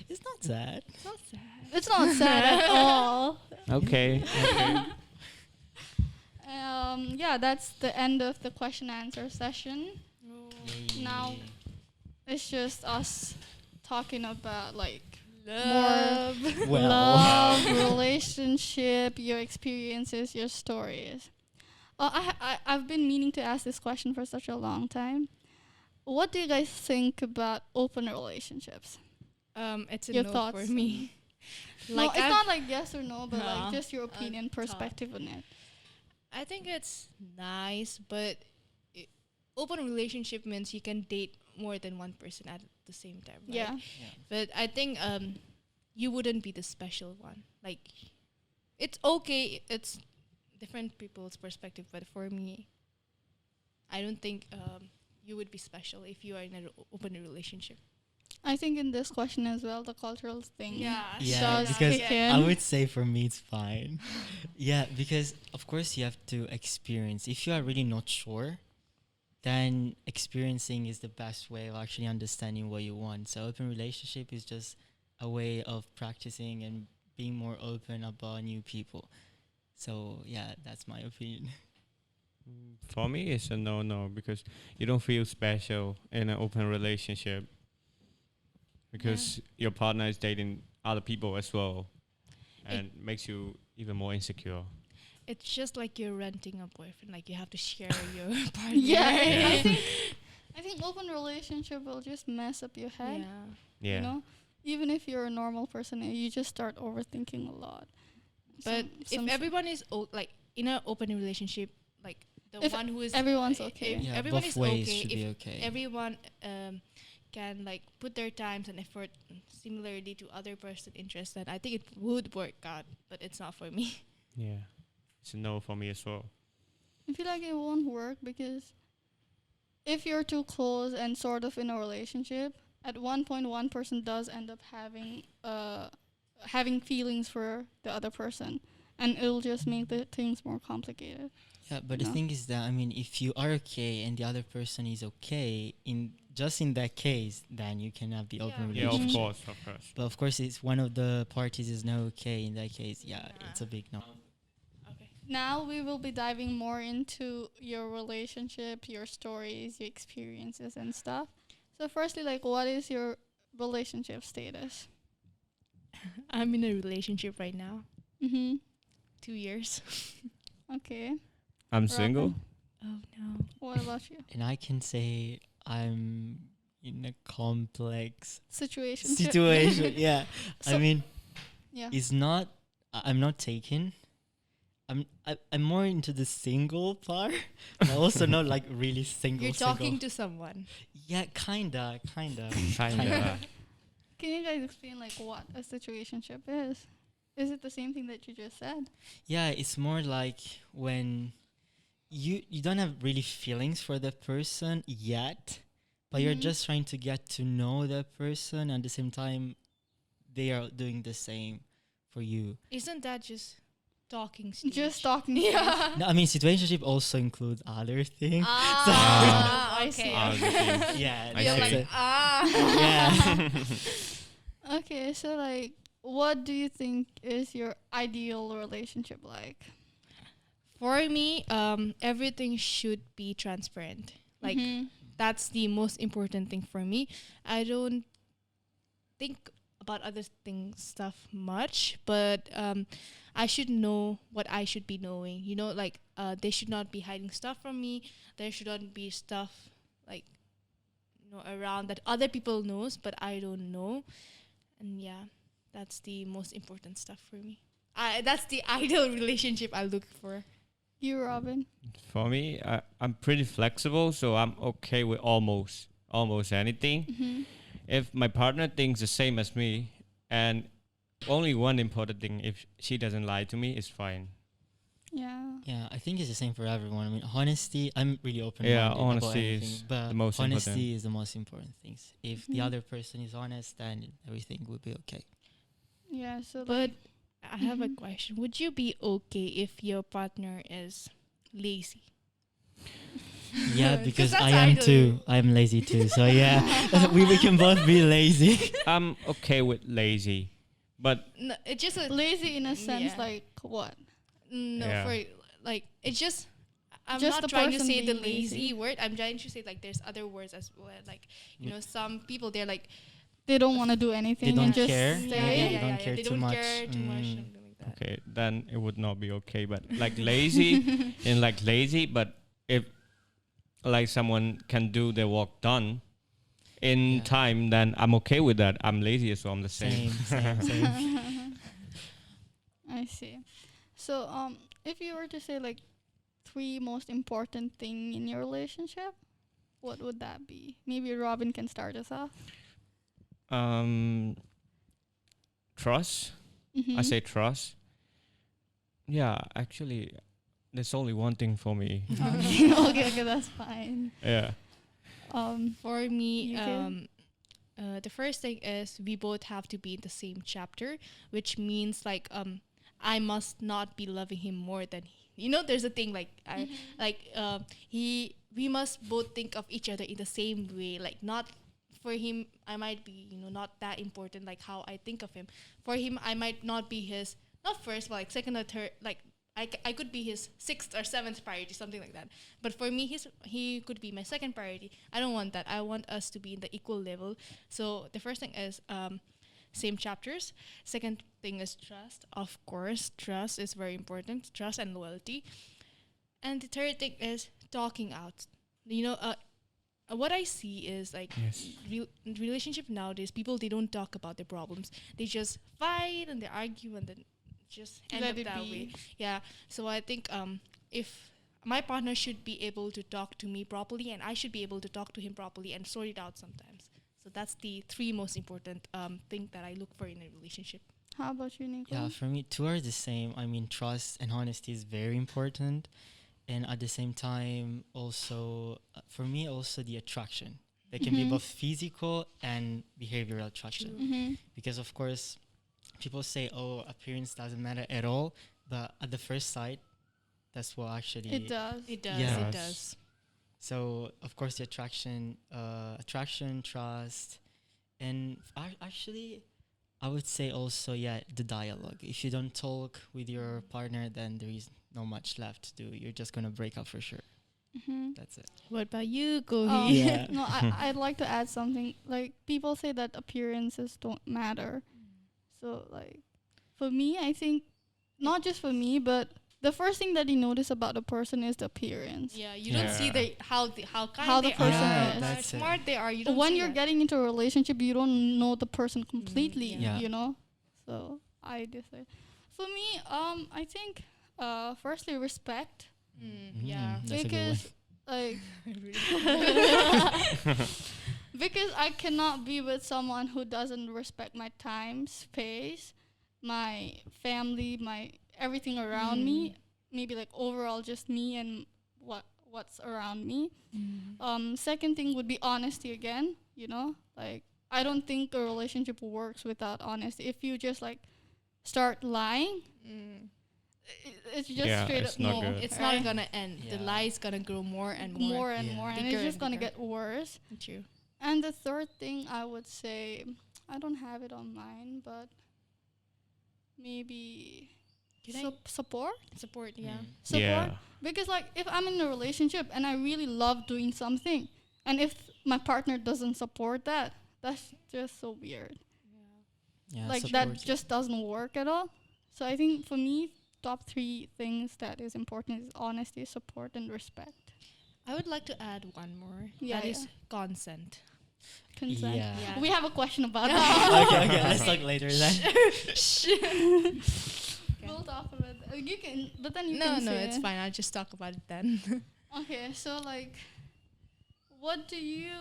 [SPEAKER 2] It's not sad.
[SPEAKER 3] It's not sad.
[SPEAKER 1] It's not sad at all.
[SPEAKER 4] Okay. Okay.
[SPEAKER 1] Yeah, that's the end of the question answer session. Now-
[SPEAKER 2] Yay.
[SPEAKER 1] It's just us talking about like
[SPEAKER 3] Love.
[SPEAKER 2] Well.
[SPEAKER 1] love, relationship, your experiences, your stories. I've been meaning to ask this question for such a long time. What do you guys think about open relationships?
[SPEAKER 3] It's a
[SPEAKER 1] Your
[SPEAKER 3] no
[SPEAKER 1] thoughts
[SPEAKER 3] for me.
[SPEAKER 1] No, it's
[SPEAKER 3] I've-
[SPEAKER 1] not like yes or no, but
[SPEAKER 3] No.
[SPEAKER 1] like just your opinion,
[SPEAKER 3] thought.
[SPEAKER 1] perspective on it.
[SPEAKER 3] I think it's nice, but open relationship means you can date more than one person at the same time. Right?
[SPEAKER 1] Yeah.
[SPEAKER 2] Yeah.
[SPEAKER 3] But I think you wouldn't be the special one. Like, it's okay. It's different people's perspective, but for me, I don't think you would be special if you are in an open relationship.
[SPEAKER 1] I think in this question as well, the cultural thing.
[SPEAKER 2] Yeah,
[SPEAKER 1] does
[SPEAKER 2] because
[SPEAKER 1] kick in.
[SPEAKER 2] I would say for me it's fine. Yeah, because of course you have to experience. If you are really not sure, then experiencing is the best way of actually understanding what you want. So open relationship is just a way of practicing and being more open about new people. So yeah, that's my opinion.
[SPEAKER 4] For me, it's a no because you don't feel special in an open relationship because your partner is dating other people as well, and makes you even more insecure.
[SPEAKER 3] It's just like you're renting a boyfriend. Like, you have to share your partner.
[SPEAKER 1] Yeah,
[SPEAKER 4] Yeah.
[SPEAKER 1] I think open relationship will just mess up your head.
[SPEAKER 3] Yeah.
[SPEAKER 4] Yeah.
[SPEAKER 1] You know, even if you're a normal person, you just start overthinking a lot.
[SPEAKER 3] But
[SPEAKER 1] Some-
[SPEAKER 3] if everyone is like in an open relationship, like the
[SPEAKER 1] If
[SPEAKER 3] one who is
[SPEAKER 1] everyone's
[SPEAKER 3] if
[SPEAKER 1] okay.
[SPEAKER 2] Yeah,
[SPEAKER 3] everyone
[SPEAKER 2] both
[SPEAKER 3] is
[SPEAKER 2] ways
[SPEAKER 3] okay.
[SPEAKER 2] should
[SPEAKER 3] If
[SPEAKER 2] be okay.
[SPEAKER 3] everyone can like put their times and effort similarly to other person interests, then I think it would work out. But it's not for me.
[SPEAKER 4] Yeah. It's a no for me as well.
[SPEAKER 1] I feel like it won't work because if you're too close and sort of in a relationship, at one point one person does end up having feelings for the other person, and it'll just make the things more complicated.
[SPEAKER 2] Yeah, but the
[SPEAKER 1] No.
[SPEAKER 2] thing is that I mean, if you are okay and the other person is okay, in that case, then you can have the open
[SPEAKER 3] Yeah.
[SPEAKER 4] Yeah, of
[SPEAKER 2] relationship.
[SPEAKER 4] course, of course.
[SPEAKER 2] But of course, it's one of the parties is not okay. In that case, yeah,
[SPEAKER 3] Nah.
[SPEAKER 2] it's a big no.
[SPEAKER 3] Okay.
[SPEAKER 1] Now we will be diving more into your relationship, your stories, your experiences and stuff. So firstly, like, what is your relationship status?
[SPEAKER 3] I'm in a relationship right now.
[SPEAKER 1] Mm-hmm.
[SPEAKER 3] 2 years.
[SPEAKER 1] Okay.
[SPEAKER 4] I'm
[SPEAKER 1] Robin?
[SPEAKER 4] single.
[SPEAKER 3] Oh no.
[SPEAKER 1] What about you?
[SPEAKER 2] And I can say I'm in a complex
[SPEAKER 1] Situation.
[SPEAKER 2] situation. Yeah, I
[SPEAKER 1] So-
[SPEAKER 2] mean,
[SPEAKER 1] Yeah.
[SPEAKER 2] it's not. I'm not taken. I'm more into the single part, but also not like really single.
[SPEAKER 3] You're talking
[SPEAKER 2] single.
[SPEAKER 3] to someone.
[SPEAKER 2] Yeah, kinda.
[SPEAKER 4] Kinda.
[SPEAKER 1] Can you guys explain like what a situationship is? Is it the same thing that you just said?
[SPEAKER 2] Yeah, it's more like when you don't have really feelings for the person yet, but you're
[SPEAKER 1] Mhm.
[SPEAKER 2] just trying to get to know the person, and at the same time they are doing the same for you.
[SPEAKER 3] Isn't that just talking stage?
[SPEAKER 1] Just talking.
[SPEAKER 3] Yeah.
[SPEAKER 2] No, I mean situationship also includes other things.
[SPEAKER 3] Ah,
[SPEAKER 1] I
[SPEAKER 3] okay.
[SPEAKER 1] see.
[SPEAKER 4] Other things.
[SPEAKER 2] Yeah,
[SPEAKER 4] I
[SPEAKER 3] You're
[SPEAKER 4] see.
[SPEAKER 3] like,
[SPEAKER 2] that's it.
[SPEAKER 3] ah.
[SPEAKER 2] Yeah.
[SPEAKER 1] Okay, so like, what do you think is your ideal relationship like?
[SPEAKER 3] For me, everything should be transparent. Like,
[SPEAKER 1] Mhm.
[SPEAKER 3] that's the most important thing for me. I don't think about other things stuff much, but I should know what I should be knowing. You know, like they should not be hiding stuff from me. There should not be stuff like around that other people knows, but I don't know. And yeah, that's the most important stuff for me. That's the ideal relationship I look for.
[SPEAKER 1] You, Robin?
[SPEAKER 4] For me, I'm pretty flexible, so I'm okay with almost anything.
[SPEAKER 1] Mm-hmm.
[SPEAKER 4] If my partner thinks the same as me, and only one important thing, if she doesn't lie to me, it's fine.
[SPEAKER 1] Yeah.
[SPEAKER 2] Yeah, I think it's the same for everyone. I mean, honesty. I'm really open.
[SPEAKER 4] Yeah,
[SPEAKER 2] about
[SPEAKER 4] honesty
[SPEAKER 2] anything,
[SPEAKER 4] is
[SPEAKER 2] but
[SPEAKER 4] the most
[SPEAKER 2] honesty
[SPEAKER 4] important.
[SPEAKER 2] is the most important things. If the
[SPEAKER 1] Mhm.
[SPEAKER 2] other person is honest, then everything will be okay.
[SPEAKER 1] Yeah. So,
[SPEAKER 3] But
[SPEAKER 1] like,
[SPEAKER 3] I have a
[SPEAKER 1] Mhm.
[SPEAKER 3] question. Would you be okay if your partner is lazy?
[SPEAKER 2] Yeah,
[SPEAKER 3] 'Cause
[SPEAKER 2] because
[SPEAKER 3] that's
[SPEAKER 2] I am
[SPEAKER 3] ideal.
[SPEAKER 2] too. I'm lazy too. So yeah, we can both be lazy.
[SPEAKER 4] I'm okay with lazy, but
[SPEAKER 3] No, it's just a
[SPEAKER 1] lazy in a sense,
[SPEAKER 3] Yeah.
[SPEAKER 1] like what?
[SPEAKER 3] no
[SPEAKER 4] Yeah.
[SPEAKER 3] for like it's just. I'm
[SPEAKER 1] Just
[SPEAKER 3] not
[SPEAKER 1] the
[SPEAKER 3] trying to
[SPEAKER 1] person
[SPEAKER 3] say the
[SPEAKER 1] being lazy.
[SPEAKER 3] lazy word. I'm trying to say like there's other words as well. Like some people they're like
[SPEAKER 1] They don't want to do anything
[SPEAKER 2] don't
[SPEAKER 1] and just
[SPEAKER 2] care.
[SPEAKER 1] stay.
[SPEAKER 2] They don't care
[SPEAKER 3] They
[SPEAKER 2] too
[SPEAKER 3] don't
[SPEAKER 2] much.
[SPEAKER 3] care too much.
[SPEAKER 2] Mm.
[SPEAKER 3] Something like that.
[SPEAKER 4] okay, then it would not be okay. But like lazy and like lazy, but if like someone can do their work done in
[SPEAKER 2] Yeah.
[SPEAKER 4] time, then I'm okay with that. I'm lazy, so I'm the same.
[SPEAKER 2] Same.
[SPEAKER 1] I see. So, if you were to say like 3 most important thing in your relationship, what would that be? Maybe Robin can start us off.
[SPEAKER 4] Trust.
[SPEAKER 1] Mm-hmm.
[SPEAKER 4] I say trust. Yeah, actually, there's only one thing for me.
[SPEAKER 1] Okay, that's fine.
[SPEAKER 4] Yeah.
[SPEAKER 3] For me,
[SPEAKER 1] You can?
[SPEAKER 3] the first thing is we both have to be in the same chapter, which means like I must not be loving him more than there's a thing like we must both think of each other in the same way, like not for him I might be not that important like how I think of him. For him I might not be his not first but like second or third, like I could be his 6th or 7th priority, something like that. But for me, he could be my second priority. I don't want that. I want us to be in the equal level. So the first thing is same chapters. Second thing is trust. Of course, trust is very important. Trust and loyalty. And the third thing is talking out. What I see is like
[SPEAKER 4] Yes.
[SPEAKER 3] relationship nowadays, people they don't talk about their problems. They just fight and they argue and then just end
[SPEAKER 1] Let
[SPEAKER 3] up
[SPEAKER 1] it
[SPEAKER 3] that
[SPEAKER 1] be.
[SPEAKER 3] way. Yeah. So I think if my partner should be able to talk to me properly and I should be able to talk to him properly and sort it out sometimes. So that's the 3 most important thing that I look for in a relationship.
[SPEAKER 1] How about you, Nico?
[SPEAKER 2] Yeah, for me, two are the same. I mean, trust and honesty is very important, and at the same time, also for me, also the attraction. They can be
[SPEAKER 1] Mhm.
[SPEAKER 2] both physical and behavioral attraction.
[SPEAKER 3] True.
[SPEAKER 1] Mm-hmm.
[SPEAKER 2] Because of course, people say, "Oh, appearance doesn't matter at all," but at the first sight, that's what actually.
[SPEAKER 1] It does.
[SPEAKER 3] It does.
[SPEAKER 2] Yeah.
[SPEAKER 3] It
[SPEAKER 4] Yes.
[SPEAKER 3] does.
[SPEAKER 2] So of course, the attraction, trust, and actually, I would say also, yeah, the dialogue. If you don't talk with your partner, then there is not much left to do. You're just gonna break up for sure.
[SPEAKER 1] Mm-hmm.
[SPEAKER 2] That's it.
[SPEAKER 3] What about you, Gohi?
[SPEAKER 2] Yeah.
[SPEAKER 1] No, I'd like to add something. Like, people say that appearances don't matter. So, like, for me, I think, not just for me, but the first thing that you notice about a person is the appearance.
[SPEAKER 3] Yeah, you don't see
[SPEAKER 4] Yeah.
[SPEAKER 3] how kind
[SPEAKER 1] How the
[SPEAKER 3] they
[SPEAKER 1] person
[SPEAKER 3] are,
[SPEAKER 1] is.
[SPEAKER 3] how
[SPEAKER 2] That's it.
[SPEAKER 3] smart they are. You
[SPEAKER 1] But
[SPEAKER 3] don't
[SPEAKER 1] when
[SPEAKER 3] see
[SPEAKER 1] you're
[SPEAKER 3] that.
[SPEAKER 1] getting into a relationship, you don't know the person completely,
[SPEAKER 3] yeah.
[SPEAKER 2] Yeah.
[SPEAKER 1] you know? So, I decide. For me, I think Firstly, respect.
[SPEAKER 3] Yeah.
[SPEAKER 2] That's a good one.
[SPEAKER 1] Because like because I cannot be with someone who doesn't respect my time, space, my family, my everything around me. Maybe like overall just me and what's around me. Second thing would be honesty again. Like I don't think a relationship works without honesty. If you just like start lying, it's just
[SPEAKER 4] Yeah,
[SPEAKER 1] straight
[SPEAKER 4] it's
[SPEAKER 1] up
[SPEAKER 4] not
[SPEAKER 1] no.
[SPEAKER 4] good.
[SPEAKER 3] It's
[SPEAKER 1] right?
[SPEAKER 3] not gonna end. The
[SPEAKER 2] Yeah.
[SPEAKER 3] lie's gonna grow more and more.
[SPEAKER 1] More and
[SPEAKER 2] Yeah.
[SPEAKER 1] more, and
[SPEAKER 3] Bigger
[SPEAKER 1] it's just
[SPEAKER 3] and
[SPEAKER 1] gonna
[SPEAKER 3] bigger.
[SPEAKER 1] get worse.
[SPEAKER 3] True.
[SPEAKER 1] And the third thing I would say, I don't have it on mine, but maybe support.
[SPEAKER 3] Support, yeah.
[SPEAKER 1] Support.
[SPEAKER 4] Yeah.
[SPEAKER 1] Because like if I'm in a relationship and I really love doing something, and if my partner doesn't support that, that's just so weird.
[SPEAKER 2] Yeah,
[SPEAKER 1] Like
[SPEAKER 2] support.
[SPEAKER 1] that just doesn't work at all. So I think for me, top 3 things that is important is honesty, support, and respect.
[SPEAKER 3] I would like to add one more.
[SPEAKER 1] Yeah,
[SPEAKER 3] That is
[SPEAKER 1] yeah.
[SPEAKER 3] consent.
[SPEAKER 1] Consent.
[SPEAKER 2] Yeah.
[SPEAKER 3] Yeah.
[SPEAKER 1] We have a question about that.
[SPEAKER 2] Okay, let's talk later then.
[SPEAKER 1] We'll talk about that. You can, but then you
[SPEAKER 3] No,
[SPEAKER 1] can say
[SPEAKER 3] it's
[SPEAKER 1] it.
[SPEAKER 3] fine. I'll just talk about it then.
[SPEAKER 1] Okay, so like, what do you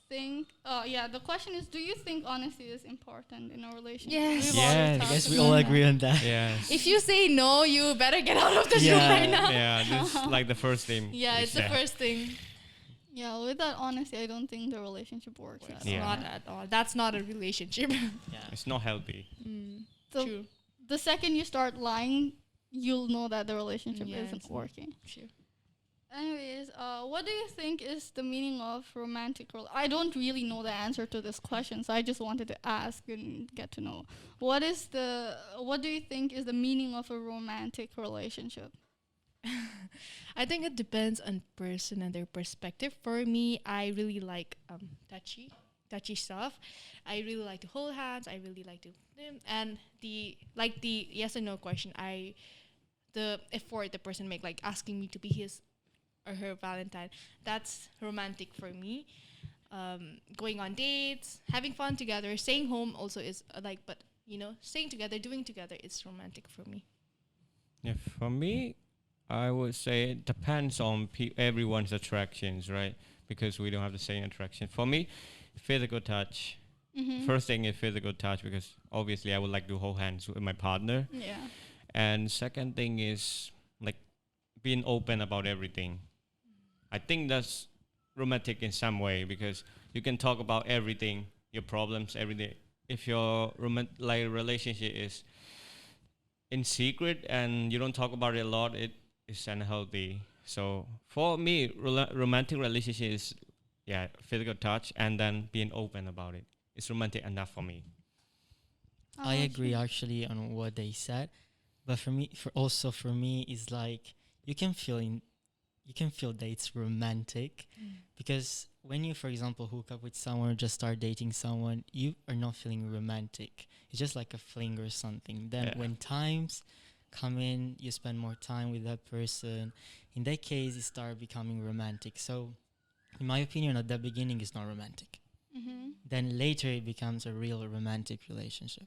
[SPEAKER 1] think? The question is, do you think honesty is important in a relationship?
[SPEAKER 3] Yes.
[SPEAKER 1] We've already
[SPEAKER 4] Yes.
[SPEAKER 2] I
[SPEAKER 1] talked
[SPEAKER 2] guess we
[SPEAKER 1] about
[SPEAKER 2] all
[SPEAKER 1] that.
[SPEAKER 2] agree on that.
[SPEAKER 4] Yes.
[SPEAKER 3] If you say no, you better get out of the room
[SPEAKER 2] Yeah.
[SPEAKER 3] right now.
[SPEAKER 4] Yeah, this is like the first thing.
[SPEAKER 3] Yeah,
[SPEAKER 4] we
[SPEAKER 3] it's the
[SPEAKER 4] said.
[SPEAKER 3] first thing.
[SPEAKER 1] Yeah, without honesty, I don't think the relationship works.
[SPEAKER 3] It's
[SPEAKER 1] at all.
[SPEAKER 4] Yeah.
[SPEAKER 3] not at all. That's not a relationship.
[SPEAKER 2] Yeah.
[SPEAKER 4] It's not healthy.
[SPEAKER 1] So
[SPEAKER 3] True.
[SPEAKER 1] the second you start lying, you'll know that the relationship
[SPEAKER 3] Yeah,
[SPEAKER 1] isn't
[SPEAKER 3] it's-
[SPEAKER 1] working.
[SPEAKER 3] True.
[SPEAKER 1] Anyways, what do you think is the meaning of romantic? I don't really know the answer to this question, so I just wanted to ask and get to know. What do you think is the meaning of a romantic relationship?
[SPEAKER 3] I think it depends on person and their perspective. For me, I really like touchy stuff. I really like to hold hands. I really like to and the yes or no question. The effort the person make, like asking me to be his or her Valentine. That's romantic for me. Going on dates, having fun together, staying home also is but staying together, doing together is romantic for me.
[SPEAKER 4] Yeah, for me, I would say it depends on everyone's attractions, right? Because we don't have the same attraction. For me, physical touch.
[SPEAKER 1] Mm-hmm.
[SPEAKER 4] First thing is physical touch because obviously I would like to hold hands with my partner.
[SPEAKER 1] Yeah.
[SPEAKER 4] And second thing is like being open about everything. I think that's romantic in some way because you can talk about everything, your problems, everything. If your relationship is in secret and you don't talk about it a lot, it is unhealthy. So for me, romantic relationship is physical touch and then being open about it. It's romantic enough for me.
[SPEAKER 1] How
[SPEAKER 2] I
[SPEAKER 1] about
[SPEAKER 2] agree
[SPEAKER 1] you?
[SPEAKER 2] actually on what they said, but for me, is like you can feel that it's romantic because when you, for example, hook up with someone or just start dating someone, you are not feeling romantic. It's just like a fling or something. Then
[SPEAKER 4] Yeah.
[SPEAKER 2] when times come in, you spend more time with that person. In that case, it start becoming romantic. So, in my opinion, at the beginning, it's not romantic.
[SPEAKER 1] Mm-hmm.
[SPEAKER 2] Then later, it becomes a real romantic relationship.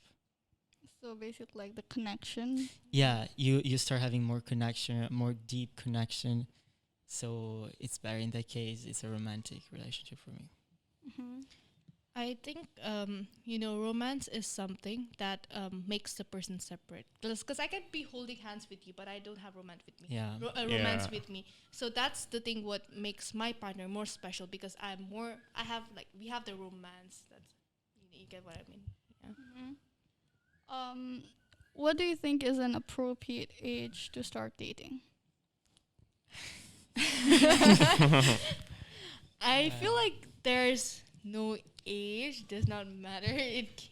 [SPEAKER 1] So basically, like the connection.
[SPEAKER 2] Yeah, you start having more connection, more deep connection. So it's better in that case. It's a romantic relationship for me.
[SPEAKER 1] Mm-hmm.
[SPEAKER 3] I think romance is something that makes the person separate. Because I can be holding hands with you, but I don't have romance with me.
[SPEAKER 2] Yeah.
[SPEAKER 3] Romance
[SPEAKER 4] Yeah.
[SPEAKER 3] with me. So that's the thing. What makes my partner more special because we have the romance. That's you get what I mean. Yeah.
[SPEAKER 1] Mm-hmm. What do you think is an appropriate age to start dating?
[SPEAKER 3] I feel like there's no age. Does not matter.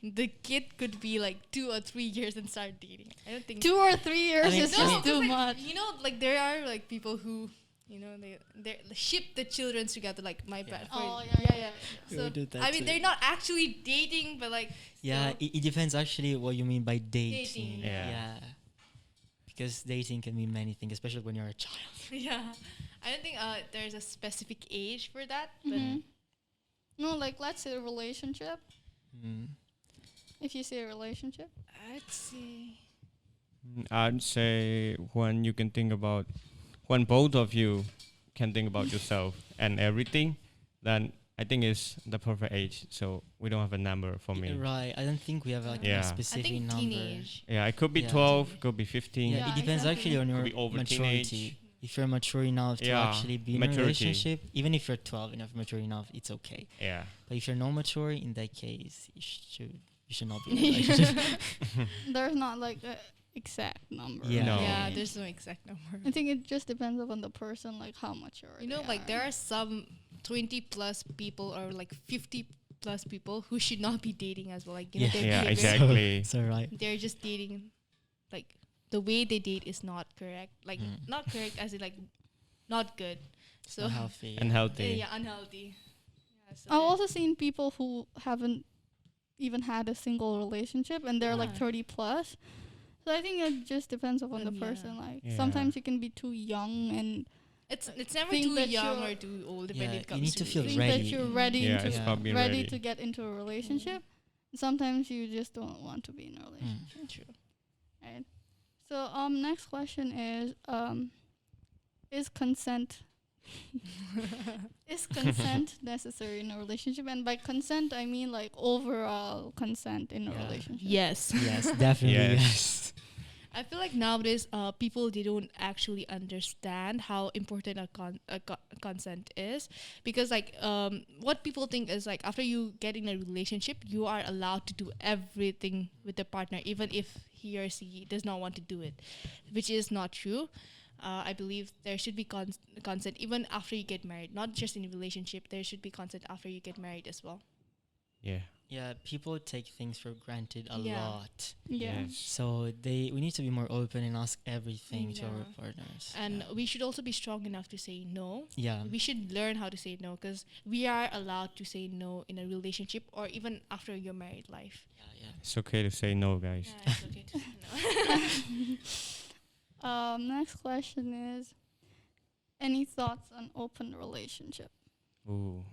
[SPEAKER 3] The kid could be like 2 or 3 years and start dating. I don't think
[SPEAKER 1] 2 or 3 years
[SPEAKER 2] I mean,
[SPEAKER 1] is
[SPEAKER 2] no,
[SPEAKER 1] just
[SPEAKER 3] 'cause,
[SPEAKER 1] too
[SPEAKER 3] like,
[SPEAKER 1] much.
[SPEAKER 3] there are like people who they ship the children together like my
[SPEAKER 2] Yeah.
[SPEAKER 3] bad.
[SPEAKER 1] Oh,
[SPEAKER 3] yeah.
[SPEAKER 1] yeah.
[SPEAKER 2] We
[SPEAKER 3] So
[SPEAKER 2] would do that
[SPEAKER 3] I mean
[SPEAKER 2] too.
[SPEAKER 3] they're not actually dating, but like
[SPEAKER 2] Yeah,
[SPEAKER 3] so
[SPEAKER 2] it depends actually what you mean by dating.
[SPEAKER 3] Dating,
[SPEAKER 4] yeah.
[SPEAKER 2] Because dating can mean many things, especially when you're a child.
[SPEAKER 3] yeah. I don't think there's a specific age for that, but
[SPEAKER 1] Mm-hmm. No, like let's say a relationship.
[SPEAKER 2] Mm.
[SPEAKER 1] If you say a relationship,
[SPEAKER 3] I'd say
[SPEAKER 4] I'd say when you can think about, when both of you can think about yourself and everything, then I think it's the perfect age. So we don't have a number for me.
[SPEAKER 2] Right. I don't think we have like
[SPEAKER 4] Yeah.
[SPEAKER 2] a
[SPEAKER 4] I
[SPEAKER 3] I
[SPEAKER 2] specific
[SPEAKER 3] think
[SPEAKER 2] number.
[SPEAKER 3] teenage.
[SPEAKER 4] Yeah, it could be
[SPEAKER 2] Yeah.
[SPEAKER 4] 12, could be 15.
[SPEAKER 2] Yeah,
[SPEAKER 1] Yeah,
[SPEAKER 2] it depends
[SPEAKER 1] exactly.
[SPEAKER 2] actually on your
[SPEAKER 4] Could be over
[SPEAKER 2] maturity.
[SPEAKER 4] teenage.
[SPEAKER 2] If you're mature enough to
[SPEAKER 4] Yeah,
[SPEAKER 2] actually be in
[SPEAKER 4] maturity.
[SPEAKER 2] a relationship, even if you're 12 enough, mature enough, it's okay.
[SPEAKER 4] Yeah.
[SPEAKER 2] But if you're not mature, in that case, you should not be in a relationship.
[SPEAKER 1] There's not like a exact number.
[SPEAKER 2] Yeah.
[SPEAKER 4] No.
[SPEAKER 3] Yeah, there's no exact number.
[SPEAKER 1] I think it just depends upon the person, like how mature.
[SPEAKER 3] You know,
[SPEAKER 1] they
[SPEAKER 3] like there are some 20 plus people or like 50 plus people who should not be dating as well. Like, you know,
[SPEAKER 2] Yeah.
[SPEAKER 3] their
[SPEAKER 4] Yeah,
[SPEAKER 3] behavior,
[SPEAKER 4] exactly.
[SPEAKER 2] So right.
[SPEAKER 3] they're just dating, like the way they date is not correct. Like,
[SPEAKER 2] Mm.
[SPEAKER 3] not correct as in like not good. So,
[SPEAKER 2] Not healthy.
[SPEAKER 4] And healthy.
[SPEAKER 3] yeah, unhealthy. Yeah, so
[SPEAKER 1] I've also seen people who haven't even had a single relationship and they're like
[SPEAKER 3] Yeah.
[SPEAKER 1] 30 plus. So I think it just depends upon the
[SPEAKER 3] Yeah.
[SPEAKER 1] person. Like
[SPEAKER 4] Yeah.
[SPEAKER 1] sometimes you can be too young and
[SPEAKER 3] it's never
[SPEAKER 1] think
[SPEAKER 3] too
[SPEAKER 1] that
[SPEAKER 3] young
[SPEAKER 1] you're-
[SPEAKER 3] or too old
[SPEAKER 2] Yeah,
[SPEAKER 3] when
[SPEAKER 2] you
[SPEAKER 3] it comes
[SPEAKER 2] need
[SPEAKER 3] to
[SPEAKER 2] to feel
[SPEAKER 1] think
[SPEAKER 2] ready.
[SPEAKER 1] that you're ready
[SPEAKER 4] Yeah,
[SPEAKER 1] to
[SPEAKER 4] it's about being
[SPEAKER 1] ready
[SPEAKER 4] ready.
[SPEAKER 1] to get into a relationship. Sometimes you just don't want to be in a relationship.
[SPEAKER 3] True.
[SPEAKER 1] Right. So next question is consent is consent necessary in a relationship? And by consent I mean like overall consent in a
[SPEAKER 2] Yeah.
[SPEAKER 1] relationship.
[SPEAKER 3] Yes.
[SPEAKER 2] Yes, definitely.
[SPEAKER 4] Yes.
[SPEAKER 2] Yes.
[SPEAKER 3] I feel like nowadays, people they don't actually understand how important a consent is, because like what people think is like after you get in a relationship, you are allowed to do everything with the partner, even if he or she does not want to do it, which is not true. I believe there should be consent even after you get married, not just in a relationship. There should be consent after you get married as well.
[SPEAKER 4] Yeah.
[SPEAKER 2] Yeah, people take things for granted a
[SPEAKER 3] Yeah.
[SPEAKER 2] lot.
[SPEAKER 1] Yeah.
[SPEAKER 4] Yes.
[SPEAKER 2] So we need to be more open and ask everything to our
[SPEAKER 3] Yeah.
[SPEAKER 2] partners.
[SPEAKER 3] And we should also be strong enough to say no.
[SPEAKER 2] yeah.
[SPEAKER 3] We should learn how to say no, because we are allowed to say no in a relationship or even after your married life.
[SPEAKER 2] Yeah.
[SPEAKER 4] It's okay to say no, guys.
[SPEAKER 3] Yeah, it's okay to say no.
[SPEAKER 1] Next question is, any thoughts on open relationship?
[SPEAKER 4] Ooh.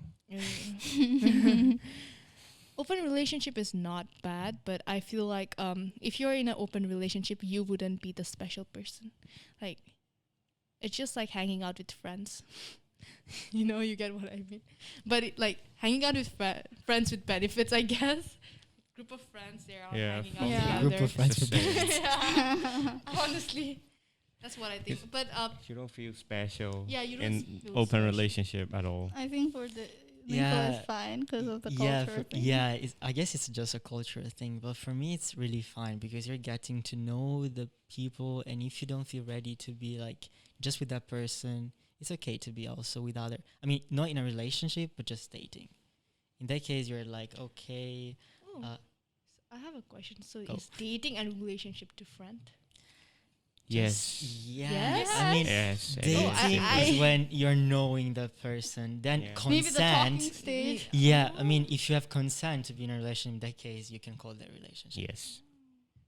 [SPEAKER 3] Open relationship is not bad, but I feel like if you're in an open relationship, you wouldn't be the special person. Like, it's just like hanging out with friends. You know, you get what I mean. But like hanging out with friends with benefits, I guess. Group of friends, they're all
[SPEAKER 4] Yeah,
[SPEAKER 3] hanging out
[SPEAKER 1] Yeah.
[SPEAKER 3] together.
[SPEAKER 2] Group of friends
[SPEAKER 4] It's
[SPEAKER 2] with
[SPEAKER 4] the same.
[SPEAKER 3] Yeah. Honestly, that's what I think. But
[SPEAKER 4] You don't feel special
[SPEAKER 3] yeah, you don't
[SPEAKER 4] in
[SPEAKER 3] feel
[SPEAKER 4] open
[SPEAKER 3] special.
[SPEAKER 4] relationship at all.
[SPEAKER 1] I think for the
[SPEAKER 2] Yeah.
[SPEAKER 1] is fine because of the
[SPEAKER 2] yeah,
[SPEAKER 1] culture thing.
[SPEAKER 2] yeah. I guess it's just a cultural thing, but for me, it's really fine because you're getting to know the people, and if you don't feel ready to be like just with that person, it's okay to be also with other. I mean, not in a relationship, but just dating. In that case, you're like, okay,
[SPEAKER 3] Oh,
[SPEAKER 2] Uh,
[SPEAKER 3] I have a question. So
[SPEAKER 2] go.
[SPEAKER 3] is dating and relationship different?
[SPEAKER 4] Yes.
[SPEAKER 2] yeah.
[SPEAKER 3] Yes.
[SPEAKER 2] I mean,
[SPEAKER 4] Yes.
[SPEAKER 2] dating
[SPEAKER 3] I-
[SPEAKER 2] is when you're knowing the person. Then
[SPEAKER 4] Yeah.
[SPEAKER 1] Maybe the talking
[SPEAKER 2] consent.
[SPEAKER 1] stage.
[SPEAKER 2] Yeah, I mean, if you have consent to be in a relationship, in that case, you can call that relationship.
[SPEAKER 4] Yes.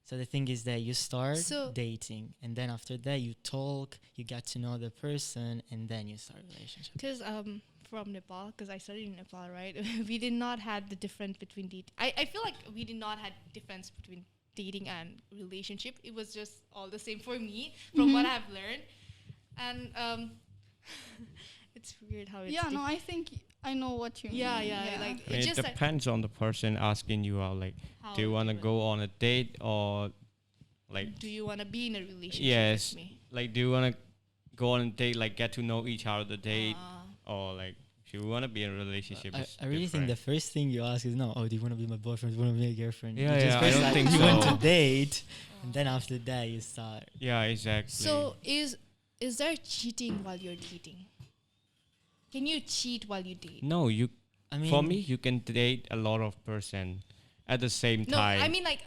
[SPEAKER 2] So the thing is that you start
[SPEAKER 3] So-
[SPEAKER 2] dating, and then after that you talk, you get to know the person, and then you start a relationship.
[SPEAKER 3] Because from Nepal, because I studied in Nepal, right? We did not have the difference between dating. I feel like we did not have difference between dating and relationship. It was just all the same for me from what I've learned, and it's weird how it's
[SPEAKER 1] Yeah, no, I think I know what you mean.
[SPEAKER 3] yeah, like
[SPEAKER 4] I mean,
[SPEAKER 3] it's
[SPEAKER 4] it
[SPEAKER 3] just like
[SPEAKER 4] depends on the person asking you out. Like,
[SPEAKER 3] how
[SPEAKER 4] do you want to
[SPEAKER 3] it-
[SPEAKER 4] go on a date or, like,
[SPEAKER 3] Do you want to be in a relationship
[SPEAKER 4] Yes.
[SPEAKER 3] with me?
[SPEAKER 4] like, do you want to go on a date, like, get to know each other the date,
[SPEAKER 3] Ah.
[SPEAKER 4] or like, if you want to be in a relationship? it's
[SPEAKER 2] I really think the
[SPEAKER 4] different.
[SPEAKER 2] first thing you ask is no. Oh, do you want to be my boyfriend? Do you want to be my girlfriend?
[SPEAKER 4] Yeah,
[SPEAKER 2] You just
[SPEAKER 4] yeah, I
[SPEAKER 2] first
[SPEAKER 4] don't
[SPEAKER 2] like,
[SPEAKER 4] think
[SPEAKER 2] you want
[SPEAKER 4] so.
[SPEAKER 2] to date, and then after that you start.
[SPEAKER 4] Yeah, exactly.
[SPEAKER 3] So is there cheating while you're dating? Can you cheat while you date?
[SPEAKER 4] no, you.
[SPEAKER 2] I mean,
[SPEAKER 4] For me, you can date a lot of person at the same
[SPEAKER 3] No,
[SPEAKER 4] time.
[SPEAKER 3] I mean like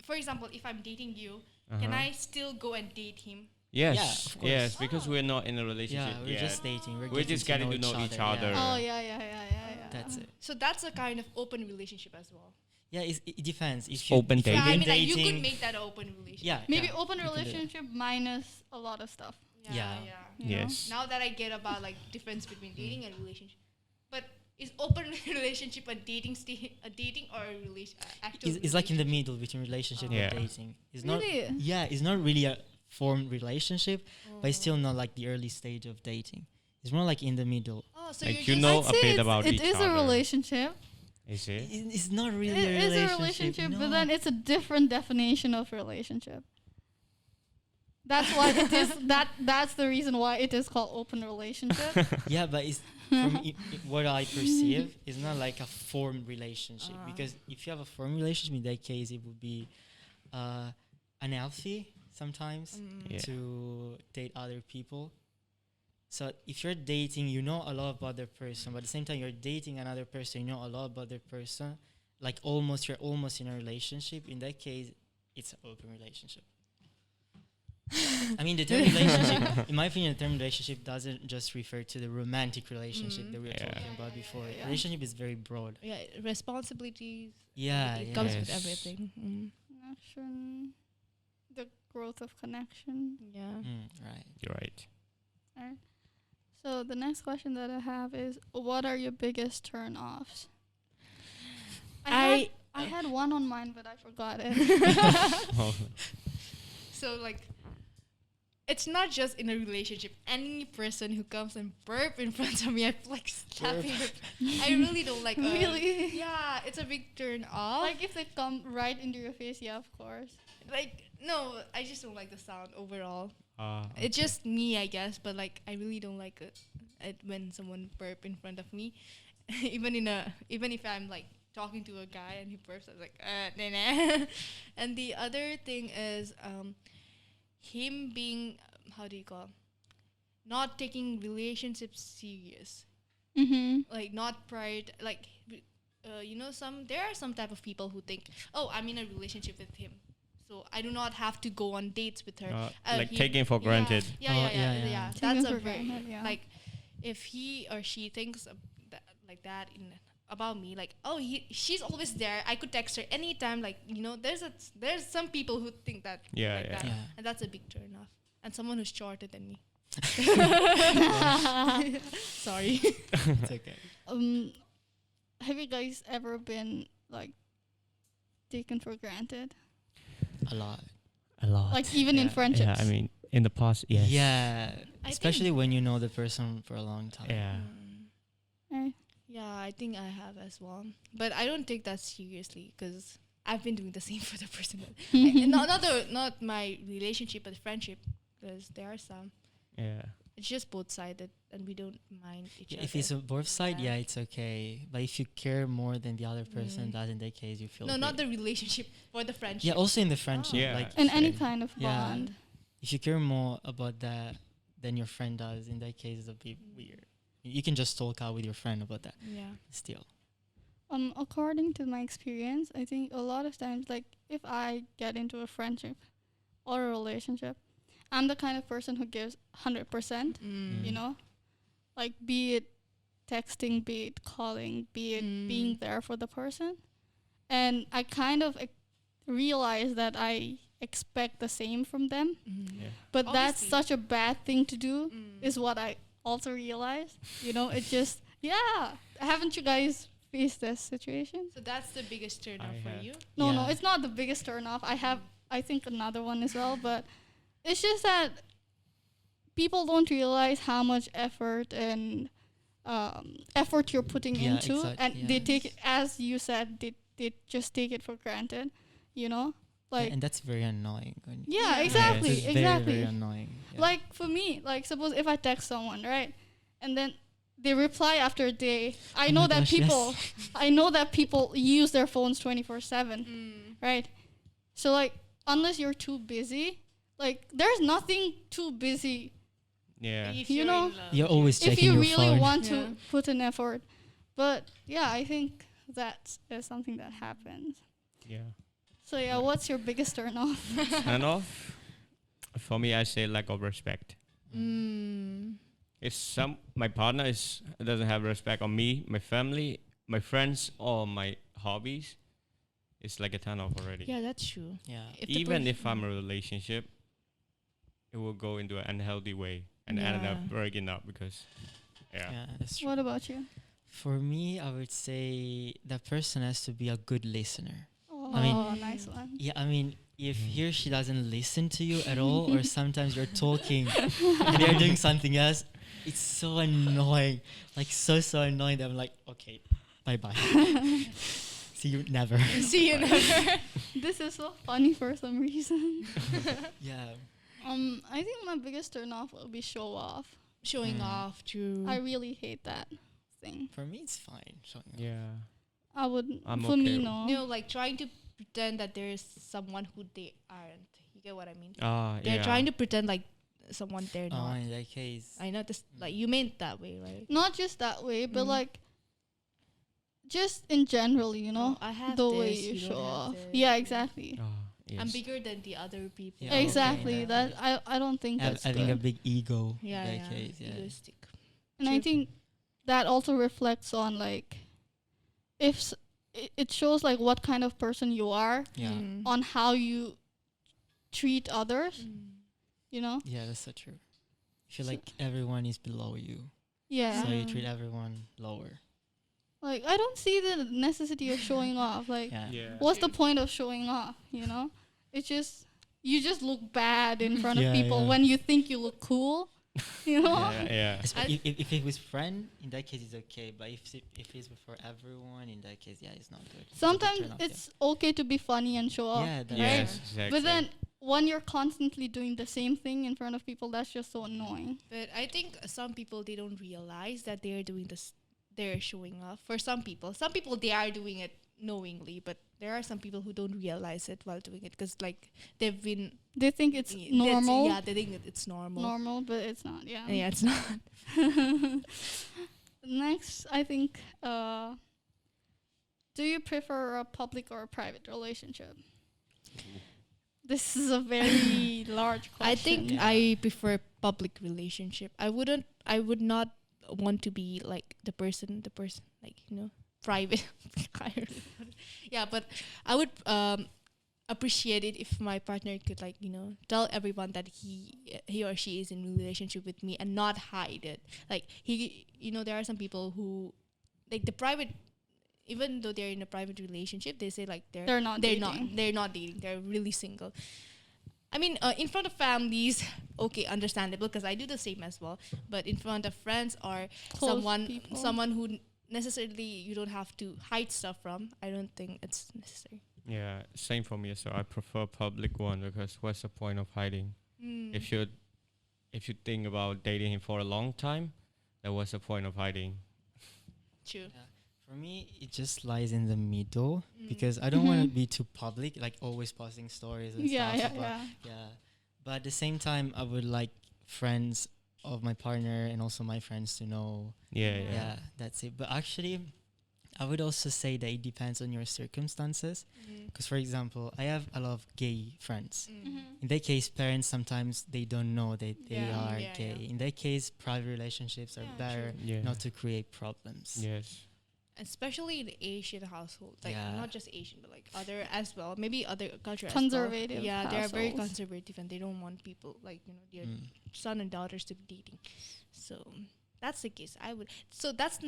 [SPEAKER 3] for example, if I'm dating you, can
[SPEAKER 4] Uh-huh.
[SPEAKER 3] I still go and date him?
[SPEAKER 4] Yes,
[SPEAKER 2] Yeah, of course.
[SPEAKER 4] yes, because
[SPEAKER 3] Oh.
[SPEAKER 4] we're not in a relationship
[SPEAKER 2] yeah, we're
[SPEAKER 4] yet.
[SPEAKER 2] just dating.
[SPEAKER 4] We're just getting to know each other.
[SPEAKER 2] Yeah.
[SPEAKER 1] Oh yeah.
[SPEAKER 2] That's it.
[SPEAKER 3] So that's a kind of open relationship as well.
[SPEAKER 2] Yeah, it depends. If
[SPEAKER 4] Open
[SPEAKER 2] if you've
[SPEAKER 3] Yeah, I
[SPEAKER 2] been
[SPEAKER 3] mean like you could
[SPEAKER 2] dating-
[SPEAKER 3] make that an open relationship.
[SPEAKER 2] Yeah,
[SPEAKER 1] Maybe
[SPEAKER 2] yeah,
[SPEAKER 1] open
[SPEAKER 2] you can do that.
[SPEAKER 1] relationship minus a lot of stuff.
[SPEAKER 2] Yeah.
[SPEAKER 1] you know?
[SPEAKER 4] Yes.
[SPEAKER 3] Now that I get about like difference between dating and relationship, but is open relationship a dating or a relation actual
[SPEAKER 2] It's like in the
[SPEAKER 3] relationship?
[SPEAKER 2] middle between relationship
[SPEAKER 4] Yeah.
[SPEAKER 2] and dating. It's not.
[SPEAKER 1] Really?
[SPEAKER 2] Yeah, it's not really a formed relationship, but it's still
[SPEAKER 3] Oh.
[SPEAKER 2] not like the early stage of dating. It's more like in the middle.
[SPEAKER 3] Oh, so
[SPEAKER 4] Like,
[SPEAKER 3] you're
[SPEAKER 4] you
[SPEAKER 3] just
[SPEAKER 4] know
[SPEAKER 1] I'd
[SPEAKER 4] a
[SPEAKER 1] say
[SPEAKER 4] bit about
[SPEAKER 1] it
[SPEAKER 4] each
[SPEAKER 1] is
[SPEAKER 4] other.
[SPEAKER 1] a relationship.
[SPEAKER 4] Is it?
[SPEAKER 2] It's not really
[SPEAKER 1] It
[SPEAKER 2] a
[SPEAKER 1] is
[SPEAKER 2] relationship.
[SPEAKER 1] a relationship,
[SPEAKER 2] no.
[SPEAKER 1] but then it's a different definition of relationship. That's why it is that's the reason why it is called open relationship.
[SPEAKER 2] Yeah, but it's from what I perceive, it's not like a formed relationship.
[SPEAKER 3] Ah.
[SPEAKER 2] Because if you have a formed relationship, in that case, it would be unhealthy sometimes
[SPEAKER 4] Yeah.
[SPEAKER 2] to date other people. So if you're dating, you know a lot about the person, but at the same time you're dating another person, you know a lot about the person. Like you're almost in a relationship. In that case, it's an open relationship. I mean, the term relationship, in my opinion, the term relationship doesn't just refer to the romantic relationship that we were
[SPEAKER 4] Yeah.
[SPEAKER 2] talking about before.
[SPEAKER 1] yeah.
[SPEAKER 2] Relationship is very broad.
[SPEAKER 3] Yeah, responsibilities.
[SPEAKER 2] Yeah,
[SPEAKER 3] it
[SPEAKER 2] yeah.
[SPEAKER 3] comes with
[SPEAKER 4] Yes.
[SPEAKER 3] everything.
[SPEAKER 1] Connection, the growth of connection.
[SPEAKER 3] Yeah.
[SPEAKER 2] Right.
[SPEAKER 4] You're right.
[SPEAKER 1] Alright. So the next question that I have is, what are your biggest turn-offs? I had one on mine, but I forgot it.
[SPEAKER 4] Oh,
[SPEAKER 3] So like, it's not just in a relationship. Any person who comes and burp in front of me, I feel like slapping them. I really don't like.
[SPEAKER 1] Really?
[SPEAKER 3] Yeah, it's a big turn off.
[SPEAKER 1] Like if they come right into your face, yeah, of course.
[SPEAKER 3] Like no, I just don't like the sound overall.
[SPEAKER 4] okay.
[SPEAKER 3] It's just me, I guess, but like I really don't like it when someone burp in front of me. even if I'm like talking to a guy and he burps, I'm like nah, nah. And the other thing is him being how do you call, not taking relationships serious,
[SPEAKER 1] Mm-hmm.
[SPEAKER 3] like not pride, like there are some type of people who think, oh, I'm in a relationship with him, so I do not have to go on dates with her.
[SPEAKER 4] Like
[SPEAKER 3] He-
[SPEAKER 4] taking for granted.
[SPEAKER 3] Yeah,
[SPEAKER 2] Oh,
[SPEAKER 3] yeah, yeah,
[SPEAKER 2] yeah,
[SPEAKER 3] yeah.
[SPEAKER 2] yeah.
[SPEAKER 3] That's
[SPEAKER 1] Taken
[SPEAKER 3] a
[SPEAKER 1] for
[SPEAKER 3] very
[SPEAKER 1] granted, yeah.
[SPEAKER 3] like if he or she thinks like that in about me, like she's always there. I could text her anytime. Like there's some people who think that.
[SPEAKER 4] Yeah,
[SPEAKER 3] like
[SPEAKER 4] yeah.
[SPEAKER 3] that.
[SPEAKER 2] Yeah.
[SPEAKER 3] And that's a big turn off. And someone who's shorter than me. Sorry.
[SPEAKER 2] It's okay.
[SPEAKER 1] Have you guys ever been like taken for granted?
[SPEAKER 2] A lot.
[SPEAKER 4] A lot.
[SPEAKER 1] Like even in
[SPEAKER 2] Yeah.
[SPEAKER 1] friendships?
[SPEAKER 4] Yeah, I mean, in the past, yes.
[SPEAKER 2] Yeah.
[SPEAKER 3] I
[SPEAKER 2] Especially
[SPEAKER 3] think-
[SPEAKER 2] when you know the person for a long time.
[SPEAKER 4] Yeah.
[SPEAKER 1] Eh.
[SPEAKER 3] Yeah, I think I have as well. But I don't take that seriously because I've been doing the same for the person. Not my relationship, but friendship, because there are some.
[SPEAKER 4] Yeah.
[SPEAKER 3] It's just both sided, and we don't mind each
[SPEAKER 2] Yeah,
[SPEAKER 3] other.
[SPEAKER 2] if it's on both sides,
[SPEAKER 3] Yeah.
[SPEAKER 2] yeah, it's okay. But if you care more than the other person,
[SPEAKER 3] Mm.
[SPEAKER 2] that in that case you feel
[SPEAKER 3] No, not
[SPEAKER 2] bad.
[SPEAKER 3] the relationship, for the friendship.
[SPEAKER 2] Yeah, also in the friendship.
[SPEAKER 4] Yeah.
[SPEAKER 2] Like
[SPEAKER 1] In any
[SPEAKER 4] Same.
[SPEAKER 1] kind of
[SPEAKER 2] Yeah.
[SPEAKER 1] bond.
[SPEAKER 2] if you care more about that than your friend does, in that case it's a bit weird. You can just talk out with your friend about that
[SPEAKER 3] Yeah.
[SPEAKER 2] still.
[SPEAKER 1] According to my experience, I think a lot of times, like if I get into a friendship or a relationship, I'm the kind of person who gives 100%. You know, like be it texting, be it calling, be it being there for the person, and I kind of realize that I expect the same from them,
[SPEAKER 4] Yeah.
[SPEAKER 1] but that's
[SPEAKER 3] Obviously.
[SPEAKER 1] such a bad thing to do.
[SPEAKER 3] Mm.
[SPEAKER 1] Is what I also realized. You know, it just haven't you guys faced this situation?
[SPEAKER 3] So that's the biggest turn
[SPEAKER 4] I
[SPEAKER 3] off for
[SPEAKER 4] have.
[SPEAKER 3] you.
[SPEAKER 1] No,
[SPEAKER 2] Yeah.
[SPEAKER 1] it's not the biggest turn off. I think another one as well, but it's just that people don't realize how much effort and effort you're putting
[SPEAKER 2] Yeah,
[SPEAKER 1] into, and
[SPEAKER 2] exactly,
[SPEAKER 1] they
[SPEAKER 2] yeah.
[SPEAKER 1] take it, as you said, they just take it for granted. You know, like
[SPEAKER 2] And that's very annoying.
[SPEAKER 1] yeah,
[SPEAKER 3] Yeah.
[SPEAKER 1] exactly,
[SPEAKER 2] It's very,
[SPEAKER 1] exactly.
[SPEAKER 2] very annoying. Yeah.
[SPEAKER 1] Like for me, like suppose if I text someone, right, and then they reply after a day, I
[SPEAKER 2] Oh
[SPEAKER 1] know
[SPEAKER 2] my
[SPEAKER 1] that
[SPEAKER 2] gosh, yes.
[SPEAKER 1] people, I know that people use their phones 24/7, right? So like, unless you're too busy, like there's nothing too busy.
[SPEAKER 4] Yeah.
[SPEAKER 3] If
[SPEAKER 1] You
[SPEAKER 3] you're
[SPEAKER 1] know,
[SPEAKER 3] in love,
[SPEAKER 2] You're
[SPEAKER 3] yeah.
[SPEAKER 2] always
[SPEAKER 1] If
[SPEAKER 2] checking
[SPEAKER 1] you
[SPEAKER 2] your
[SPEAKER 1] really
[SPEAKER 2] phone.
[SPEAKER 1] want
[SPEAKER 3] Yeah.
[SPEAKER 1] to put an effort, but yeah, I think that is something that happens.
[SPEAKER 4] Yeah.
[SPEAKER 1] So yeah, what's your biggest turn off?
[SPEAKER 4] And off, for me, I say lack of respect. If my partner doesn't have respect on me, my family, my friends, or my hobbies, it's like a turn off already.
[SPEAKER 3] Yeah, that's true.
[SPEAKER 2] Yeah.
[SPEAKER 3] If the
[SPEAKER 4] Even
[SPEAKER 3] person-
[SPEAKER 4] if I'm in a relationship, it will go into an unhealthy way and end
[SPEAKER 3] Yeah.
[SPEAKER 4] up breaking up because, yeah.
[SPEAKER 2] Yeah, that's true.
[SPEAKER 1] What about you?
[SPEAKER 2] For me, I would say the person has to be a good listener.
[SPEAKER 1] Oh,
[SPEAKER 2] I mean-
[SPEAKER 1] nice one.
[SPEAKER 2] Yeah, I mean, if he or she doesn't listen to you at all, or sometimes you're talking and they're doing something else, it's so annoying. Like, so annoying that I'm like, okay, bye-bye. See you never.
[SPEAKER 3] See you never.
[SPEAKER 1] This is so funny for some reason.
[SPEAKER 2] Yeah.
[SPEAKER 1] I think my biggest turn off will be show off.
[SPEAKER 3] Showing
[SPEAKER 2] Mm.
[SPEAKER 3] off to.
[SPEAKER 1] I really hate that thing.
[SPEAKER 2] For me, it's fine. Showing off.
[SPEAKER 4] Yeah.
[SPEAKER 1] I would,
[SPEAKER 4] I'm
[SPEAKER 1] for me,
[SPEAKER 4] okay.
[SPEAKER 1] no.
[SPEAKER 3] You know, like trying to pretend that there's someone who they aren't. You get what I mean?
[SPEAKER 4] Ah,
[SPEAKER 3] They're
[SPEAKER 4] yeah.
[SPEAKER 3] trying to pretend like someone they're
[SPEAKER 2] Oh,
[SPEAKER 3] not.
[SPEAKER 2] in that case.
[SPEAKER 3] I know this. Like you meant that way, right?
[SPEAKER 1] Not just that way, but
[SPEAKER 3] Mm.
[SPEAKER 1] like, just in general, you know,
[SPEAKER 3] Oh, I have
[SPEAKER 1] the
[SPEAKER 3] this,
[SPEAKER 1] way you
[SPEAKER 3] don't
[SPEAKER 1] show
[SPEAKER 3] have
[SPEAKER 1] off.
[SPEAKER 3] this.
[SPEAKER 1] Yeah, exactly.
[SPEAKER 4] Ah, yes.
[SPEAKER 3] I'm bigger than the other people.
[SPEAKER 2] Yeah, okay,
[SPEAKER 1] Exactly.
[SPEAKER 2] that-
[SPEAKER 1] I don't think that's
[SPEAKER 2] Having
[SPEAKER 1] good.
[SPEAKER 2] a big ego
[SPEAKER 3] Yeah,
[SPEAKER 2] in
[SPEAKER 3] yeah.
[SPEAKER 2] that case. Yeah.
[SPEAKER 3] Egoistic.
[SPEAKER 1] And I
[SPEAKER 3] True.
[SPEAKER 1] think that also reflects on like, if it shows like what kind of person you are
[SPEAKER 2] Yeah.
[SPEAKER 3] Mm.
[SPEAKER 1] on how you treat others.
[SPEAKER 3] Mm.
[SPEAKER 1] You know.
[SPEAKER 2] Yeah, that's so true. You feel
[SPEAKER 1] So-
[SPEAKER 2] like everyone is below you.
[SPEAKER 1] Yeah.
[SPEAKER 2] So you
[SPEAKER 3] Mm.
[SPEAKER 2] treat everyone lower.
[SPEAKER 1] Like I don't see the necessity of showing off. Like,
[SPEAKER 2] Yeah.
[SPEAKER 4] Yeah.
[SPEAKER 1] what's the point of showing off? You know, it's just you just look bad in front
[SPEAKER 2] Yeah,
[SPEAKER 1] of people
[SPEAKER 2] yeah.
[SPEAKER 1] when you think you look cool. You know.
[SPEAKER 4] Yeah.
[SPEAKER 2] If it was friend, in that case it's okay. But if it's for everyone, in that case, yeah, it's not good. It's a big
[SPEAKER 1] Sometimes
[SPEAKER 2] turn off, yeah.
[SPEAKER 1] it's okay to be funny and show off.
[SPEAKER 2] Yeah, that's
[SPEAKER 4] Yes, exactly.
[SPEAKER 1] But then when you're constantly doing the same thing in front of people, that's just so annoying.
[SPEAKER 3] But I think some people they don't realize that they're doing this. They're showing off. For some people they are doing it knowingly, but there are some people who don't realize it while doing it because like they've been
[SPEAKER 1] They think it's
[SPEAKER 3] that's-
[SPEAKER 1] normal.
[SPEAKER 3] Yeah, they think that it's normal.
[SPEAKER 1] Normal, but it's not. Yeah.
[SPEAKER 3] Yeah, it's not.
[SPEAKER 1] Next, I think, do you prefer a public or a private relationship? This is a very large question.
[SPEAKER 3] I think
[SPEAKER 2] Yeah.
[SPEAKER 3] I prefer public relationship. I would not want to be like the person like, you know, private. Yeah, but I would appreciate it if my partner could like, you know, tell everyone that he or she is in a relationship with me and not hide it. Like you know, there are some people who like the private, even though they're in a private relationship, they say like
[SPEAKER 1] They're not dating.
[SPEAKER 3] they're not dating. They're really single. I mean, in front of families, okay, understandable because I do the same as well. But in front of friends or
[SPEAKER 1] Close people.
[SPEAKER 3] someone who necessarily you don't have to hide stuff from, I don't think it's necessary.
[SPEAKER 4] Yeah, same for me. So I prefer public one because what's the point of hiding? If you think about dating him for a long time, then what's the point of hiding?
[SPEAKER 3] True.
[SPEAKER 2] For me, it just lies in the middle
[SPEAKER 3] Mm.
[SPEAKER 2] because I don't want to
[SPEAKER 1] Mhm.
[SPEAKER 2] be too public, like always posting stories and
[SPEAKER 1] Yeah,
[SPEAKER 2] stuff.
[SPEAKER 1] yeah,
[SPEAKER 2] but
[SPEAKER 1] yeah.
[SPEAKER 2] yeah. But at the same time, I would like friends of my partner and also my friends to know.
[SPEAKER 4] Yeah,
[SPEAKER 3] Yeah.
[SPEAKER 2] Yeah, that's it. But actually, I would also say that it depends on your circumstances. Because, for example, I have a lot of gay friends.
[SPEAKER 1] Mhm.
[SPEAKER 2] In that case, parents sometimes they don't know that they
[SPEAKER 1] Yeah.
[SPEAKER 2] are
[SPEAKER 3] Yeah,
[SPEAKER 2] gay.
[SPEAKER 3] yeah.
[SPEAKER 2] In that case, private relationships are
[SPEAKER 3] Yeah,
[SPEAKER 2] better
[SPEAKER 4] Yeah.
[SPEAKER 2] not to create problems.
[SPEAKER 4] Yes.
[SPEAKER 3] Especially in the Asian household, like
[SPEAKER 2] Yeah.
[SPEAKER 3] not just Asian, but like other as well, maybe other cultures.
[SPEAKER 1] Conservative
[SPEAKER 3] Yeah, they are very
[SPEAKER 1] households.
[SPEAKER 3] conservative and they don't want people like, you know, their
[SPEAKER 2] Mm.
[SPEAKER 3] son and daughters to be dating. So that's the case. I would. So that's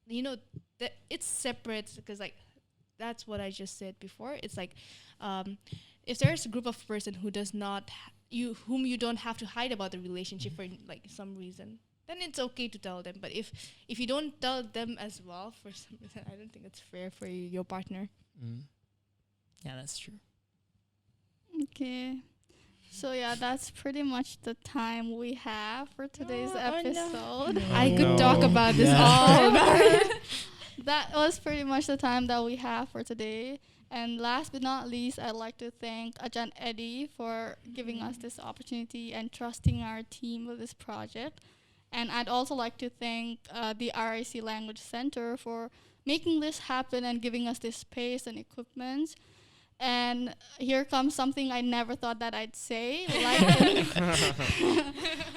[SPEAKER 3] you know that it's separate because like that's what I just said before. It's like if there's a group of person who does not whom you don't have to hide about the relationship for like some reason, then it's okay to tell them. But if you don't tell them as well for some reason, I don't think it's fair for your partner.
[SPEAKER 2] Mm. Yeah, that's true.
[SPEAKER 1] Okay. So yeah, that's pretty much the time we have for today's
[SPEAKER 3] Oh, no.
[SPEAKER 1] episode.
[SPEAKER 3] I could
[SPEAKER 4] no.
[SPEAKER 3] talk about this
[SPEAKER 2] Yeah.
[SPEAKER 3] all night.
[SPEAKER 1] That was pretty much the time that we have for today. And last but not least, I'd like to thank Ajahn Eddie for giving us this opportunity and trusting our team with this project. And I'd also like to thank the RIC Language Center for making this happen and giving us this space and equipment. And here comes something I never thought that I'd say.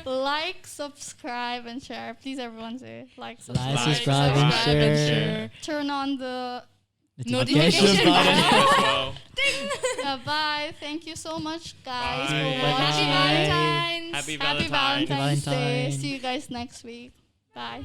[SPEAKER 1] Like, subscribe, and share. Please, everyone say like, subscribe,
[SPEAKER 2] Like, subscribe, and share.
[SPEAKER 1] Turn on the
[SPEAKER 3] Notification
[SPEAKER 2] button.
[SPEAKER 1] bye. Thank you so much, guys,
[SPEAKER 4] Bye.
[SPEAKER 1] for
[SPEAKER 2] Bye.
[SPEAKER 1] watching.
[SPEAKER 3] Valentine's.
[SPEAKER 4] Happy
[SPEAKER 1] Happy
[SPEAKER 4] Valentine.
[SPEAKER 1] Valentine's Day.
[SPEAKER 2] Valentine.
[SPEAKER 1] See you guys next week. Bye.